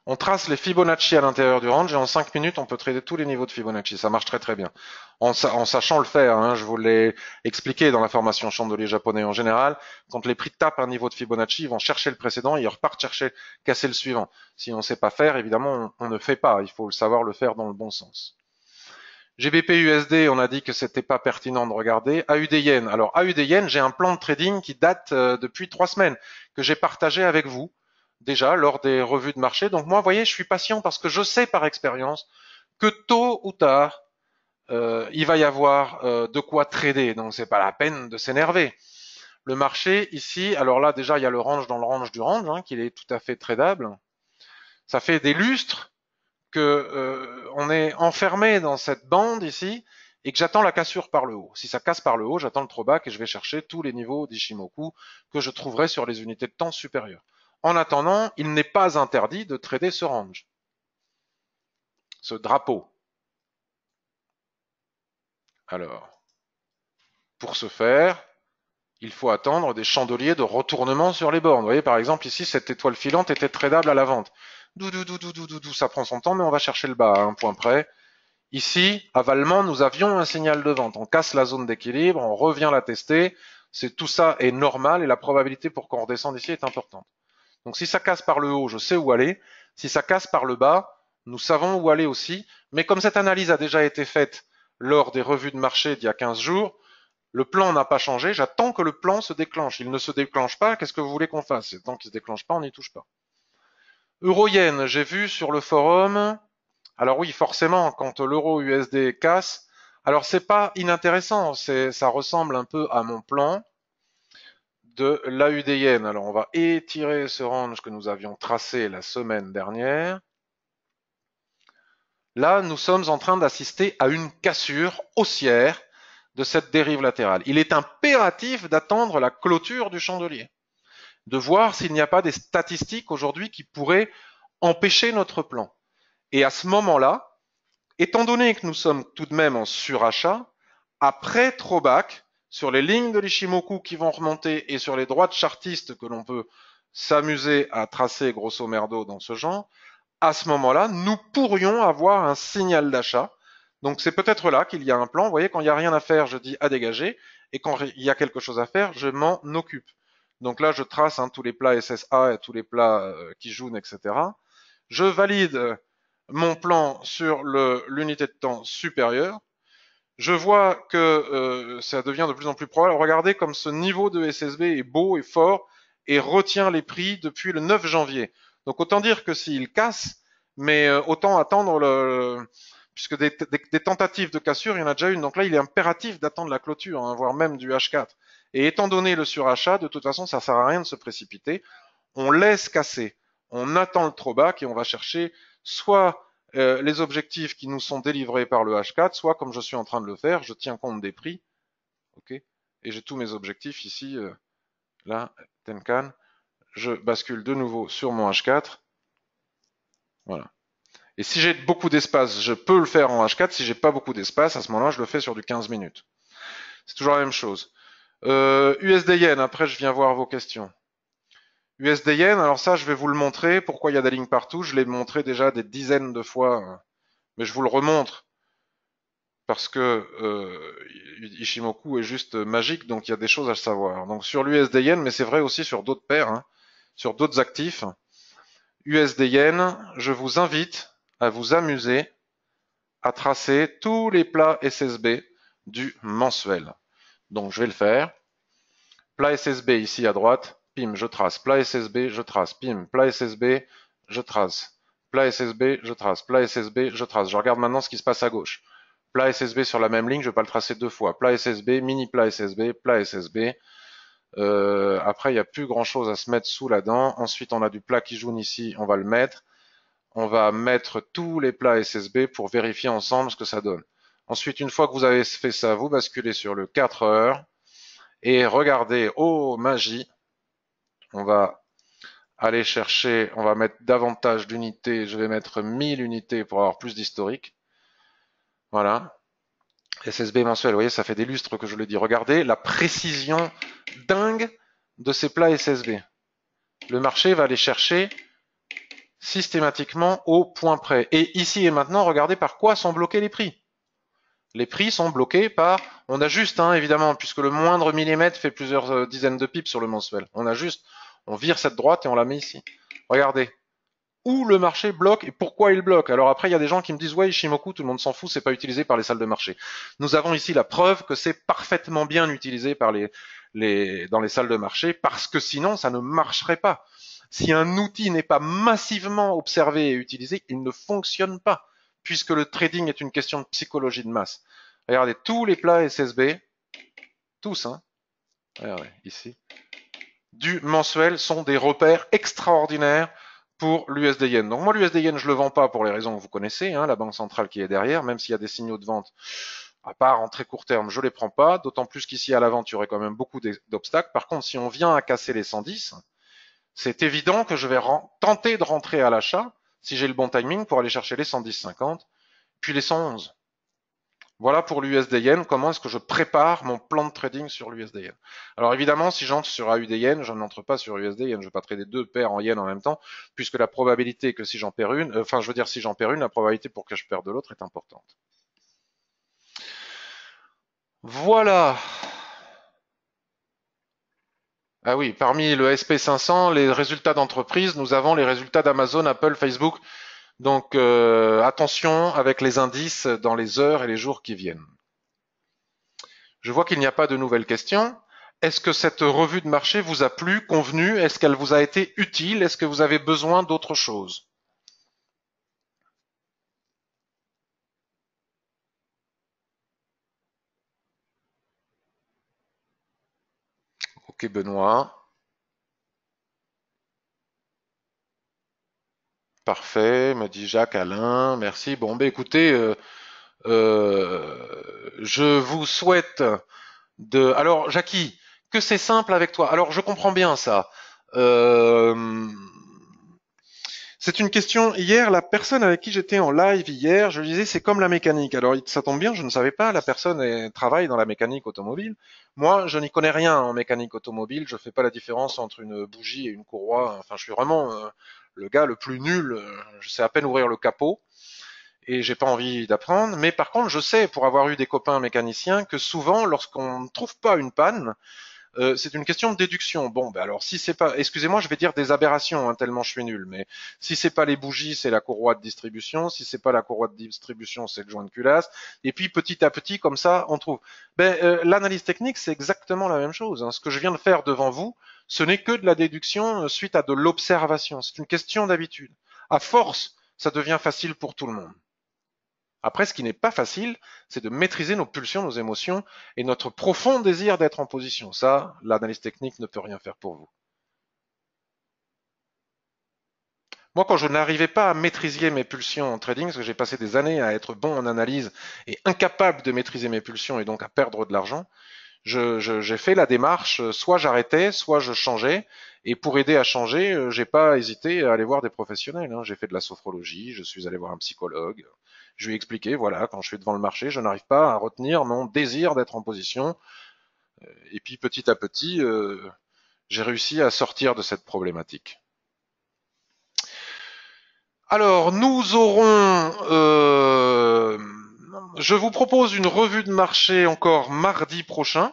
On trace les Fibonacci à l'intérieur du range et en 5 minutes, on peut trader tous les niveaux de Fibonacci. Ça marche très très bien. En sachant le faire, hein, je vous l'ai expliqué dans la formation chandelier japonais en général, quand les prix tapent un niveau de Fibonacci, ils vont chercher le précédent et ils repartent chercher, casser le suivant. Si on ne sait pas faire, évidemment, on ne fait pas. Il faut savoir le faire dans le bon sens. GBP USD, on a dit que c'était pas pertinent de regarder. AUD Yen. Alors AUD Yen, j'ai un plan de trading qui date depuis 3 semaines que j'ai partagé avec vous. déjà lors des revues de marché. Donc moi, vous voyez, je suis patient parce que je sais par expérience que tôt ou tard, il va y avoir de quoi trader. Donc c'est pas la peine de s'énerver. Le marché ici, alors là déjà il y a le range dans le range du range, hein, qui est tout à fait tradable. Ça fait des lustres que on est enfermé dans cette bande ici et que j'attends la cassure par le haut. Si ça casse par le haut, j'attends le throwback et je vais chercher tous les niveaux d'Ishimoku que je trouverai sur les unités de temps supérieures. En attendant, il n'est pas interdit de trader ce range, ce drapeau. Alors, pour ce faire, il faut attendre des chandeliers de retournement sur les bornes. Vous voyez, par exemple, ici, cette étoile filante était tradable à la vente. Ça prend son temps, mais on va chercher le bas à un point près. Ici, à Valmont, nous avions un signal de vente. On casse la zone d'équilibre, on revient la tester. Tout ça est normal et la probabilité pour qu'on redescende ici est importante. Donc si ça casse par le haut, je sais où aller. Si ça casse par le bas, nous savons où aller aussi. Mais comme cette analyse a déjà été faite lors des revues de marché d'il y a 15 jours, le plan n'a pas changé. J'attends que le plan se déclenche. Il ne se déclenche pas. Qu'est-ce que vous voulez qu'on fasse? Tant qu'il ne se déclenche pas, on n'y touche pas. Euro-yen, j'ai vu sur le forum. Alors oui, forcément, quand l'euro USD casse, alors c'est pas inintéressant, ça ressemble un peu à mon plan de l'AUD-yen. Alors on va étirer ce range que nous avions tracé la semaine dernière. Là, nous sommes en train d'assister à une cassure haussière de cette dérive latérale. Il est impératif d'attendre la clôture du chandelier, de voir s'il n'y a pas des statistiques aujourd'hui qui pourraient empêcher notre plan. Et à ce moment-là, étant donné que nous sommes tout de même en surachat, après throwback, sur les lignes de l'Ishimoku qui vont remonter et sur les droites chartistes que l'on peut s'amuser à tracer grosso merdo dans ce genre, à ce moment-là, nous pourrions avoir un signal d'achat. Donc c'est peut-être là qu'il y a un plan. Vous voyez, quand il n'y a rien à faire, je dis à dégager. Et quand il y a quelque chose à faire, je m'en occupe. Donc là, je trace tous les plats SSA et tous les plats Kijun, etc. Je valide mon plan sur l'unité de temps supérieure. Je vois que ça devient de plus en plus probable. Regardez comme ce niveau de SSB est beau et fort et retient les prix depuis le 9 janvier. Donc autant dire que s'il casse, mais autant attendre puisque des tentatives de cassure, il y en a déjà une. Donc là, il est impératif d'attendre la clôture, hein, voire même du H4. Et étant donné le surachat, de toute façon, ça sert à rien de se précipiter. On laisse casser, on attend le throwback et on va chercher soit les objectifs qui nous sont délivrés par le H4, soit comme je suis en train de le faire, je tiens compte des prix, ok, et j'ai tous mes objectifs ici, là, Tenkan, je bascule de nouveau sur mon H4, voilà. Et si j'ai beaucoup d'espace, je peux le faire en H4. Si j'ai pas beaucoup d'espace, à ce moment-là, je le fais sur du 15 minutes. C'est toujours la même chose. USD Yen, après je viens voir vos questions. USD Yen, alors ça, je vais vous le montrer. Pourquoi il y a des lignes partout? Je l'ai montré déjà des dizaines de fois, hein. Mais je vous le remontre parce que Ishimoku est juste magique, donc il y a des choses à savoir. Donc sur l'USD Yen, mais c'est vrai aussi sur d'autres paires, hein, sur d'autres actifs. USD Yen, je vous invite à vous amuser à tracer tous les plats SSB du mensuel. Donc je vais le faire. Plat SSB ici à droite, pim, je trace. Plat SSB, je trace. Pim, plat SSB, je trace. Plat SSB, je trace. Plat SSB, je trace. Je regarde maintenant ce qui se passe à gauche. Plat SSB sur la même ligne, je ne vais pas le tracer deux fois. Plat SSB, mini plat SSB, plat SSB. Après, il n'y a plus grand chose à se mettre sous la dent. Ensuite, on a du plat qui jaune ici, on va le mettre. On va mettre tous les plats SSB pour vérifier ensemble ce que ça donne. Ensuite, une fois que vous avez fait ça, vous basculez sur le 4 heures. Et regardez, oh magie, on va aller chercher, on va mettre davantage d'unités, je vais mettre 1000 unités pour avoir plus d'historique. Voilà. SSB mensuel, vous voyez, ça fait des lustres que je le dis. Regardez la précision dingue de ces plats SSB. Le marché va aller chercher systématiquement au point près. Et ici et maintenant, regardez par quoi sont bloqués les prix. Les prix sont bloqués par, on ajuste évidemment, puisque le moindre millimètre fait plusieurs dizaines de pips sur le mensuel. On ajuste, on vire cette droite et on la met ici. Regardez, où le marché bloque et pourquoi il bloque. Alors après, il y a des gens qui me disent, ouais, Ishimoku, tout le monde s'en fout, c'est pas utilisé par les salles de marché. Nous avons ici la preuve que c'est parfaitement bien utilisé par dans les salles de marché, parce que sinon, ça ne marcherait pas. Si un outil n'est pas massivement observé et utilisé, il ne fonctionne pas, puisque le trading est une question de psychologie de masse. Regardez, tous les plats SSB, tous, hein, regardez, ici, du mensuel sont des repères extraordinaires pour l'USD Yen. Donc moi, l'USD Yen, je le vends pas pour les raisons que vous connaissez, hein, la banque centrale qui est derrière, même s'il y a des signaux de vente, à part en très court terme, je les prends pas, d'autant plus qu'ici à la vente, il y aurait quand même beaucoup d'obstacles. Par contre, si on vient à casser les 110, c'est évident que je vais tenter de rentrer à l'achat, si j'ai le bon timing, pour aller chercher les 110,50, puis les 111. Voilà pour l'USD Yen, comment est-ce que je prépare mon plan de trading sur l'USD Yen. Alors évidemment, si j'entre sur AUD Yen, je n'entre pas sur USD Yen, je ne vais pas trader deux paires en Yen en même temps, puisque la probabilité que si j'en perds une, si j'en perds une, la probabilité pour que je perde l'autre est importante. Voilà. Ah oui, parmi le SP500, les résultats d'entreprise, nous avons les résultats d'Amazon, Apple, Facebook. Donc attention avec les indices dans les heures et les jours qui viennent. Je vois qu'il n'y a pas de nouvelles questions. Est-ce que cette revue de marché vous a plu, convenu? Est-ce qu'elle vous a été utile? Est-ce que vous avez besoin d'autre chose? Ok Benoît. Parfait, me dit Jacques Alain. Merci. Bon, ben écoutez, je vous souhaite de. Alors, Jackie, que c'est simple avec toi. Alors, je comprends bien ça. Euh, C'est une question. Hier, la personne avec qui j'étais en live hier, je lui disais, c'est comme la mécanique. Alors, ça tombe bien, je ne savais pas, la personne travaille dans la mécanique automobile. Moi, je n'y connais rien en mécanique automobile. Je fais pas la différence entre une bougie et une courroie. Enfin, je suis vraiment le gars le plus nul. Je sais à peine ouvrir le capot et j'ai pas envie d'apprendre. Mais par contre, je sais, pour avoir eu des copains mécaniciens, que souvent, lorsqu'on ne trouve pas une panne, c'est une question de déduction. Bon, ben alors si c'est pas, excusez-moi, je vais dire des aberrations, hein, tellement je suis nul, mais si c'est pas les bougies, c'est la courroie de distribution. Si c'est pas la courroie de distribution, c'est le joint de culasse. Et puis petit à petit, comme ça, on trouve. L'analyse technique, c'est exactement la même chose, hein. Ce que je viens de faire devant vous, ce n'est que de la déduction suite à de l'observation. C'est une question d'habitude. À force, ça devient facile pour tout le monde. Après, ce qui n'est pas facile, c'est de maîtriser nos pulsions, nos émotions et notre profond désir d'être en position. Ça, l'analyse technique ne peut rien faire pour vous. Moi, quand je n'arrivais pas à maîtriser mes pulsions en trading, parce que j'ai passé des années à être bon en analyse et incapable de maîtriser mes pulsions et donc à perdre de l'argent, j'ai fait la démarche, soit j'arrêtais, soit je changeais. Et pour aider à changer, j'ai pas hésité à aller voir des professionnels, hein. J'ai fait de la sophrologie, je suis allé voir un psychologue. Je lui ai expliqué, voilà, quand je suis devant le marché, je n'arrive pas à retenir mon désir d'être en position. Et puis petit à petit, j'ai réussi à sortir de cette problématique. Alors, nous aurons, je vous propose une revue de marché encore mardi prochain.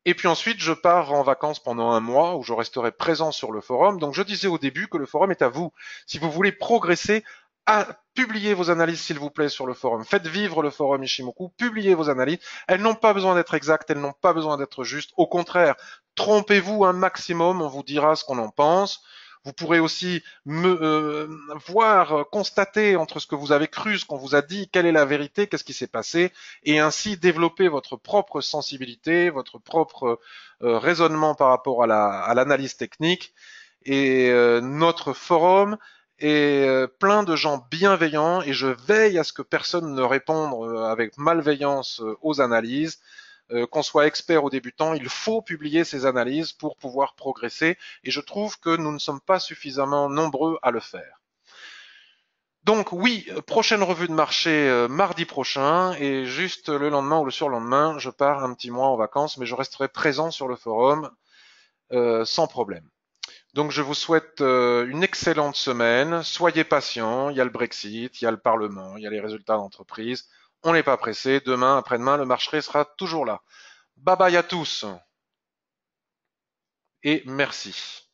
Et puis ensuite, je pars en vacances pendant un mois où je resterai présent sur le forum. Donc, je disais au début que le forum est à vous. Si vous voulez progresser, publiez vos analyses, s'il vous plaît, sur le forum. Faites vivre le forum Ishimoku. Publiez vos analyses. Elles n'ont pas besoin d'être exactes. Elles n'ont pas besoin d'être justes. Au contraire, trompez-vous un maximum. On vous dira ce qu'on en pense. Vous pourrez aussi voir, constater entre ce que vous avez cru, ce qu'on vous a dit, quelle est la vérité, qu'est-ce qui s'est passé, et ainsi développer votre propre sensibilité, votre propre raisonnement par rapport à l'analyse technique. Et notre forum est plein de gens bienveillants et je veille à ce que personne ne réponde avec malveillance aux analyses. Qu'on soit expert ou débutant, il faut publier ces analyses pour pouvoir progresser et je trouve que nous ne sommes pas suffisamment nombreux à le faire. Donc oui, prochaine revue de marché mardi prochain et juste le lendemain ou le surlendemain, je pars un petit mois en vacances, mais je resterai présent sur le forum sans problème. Donc je vous souhaite une excellente semaine. Soyez patients. Il y a le Brexit, il y a le Parlement, il y a les résultats d'entreprise. On n'est pas pressé. Demain, après-demain, le marché sera toujours là. Bye bye à tous et merci.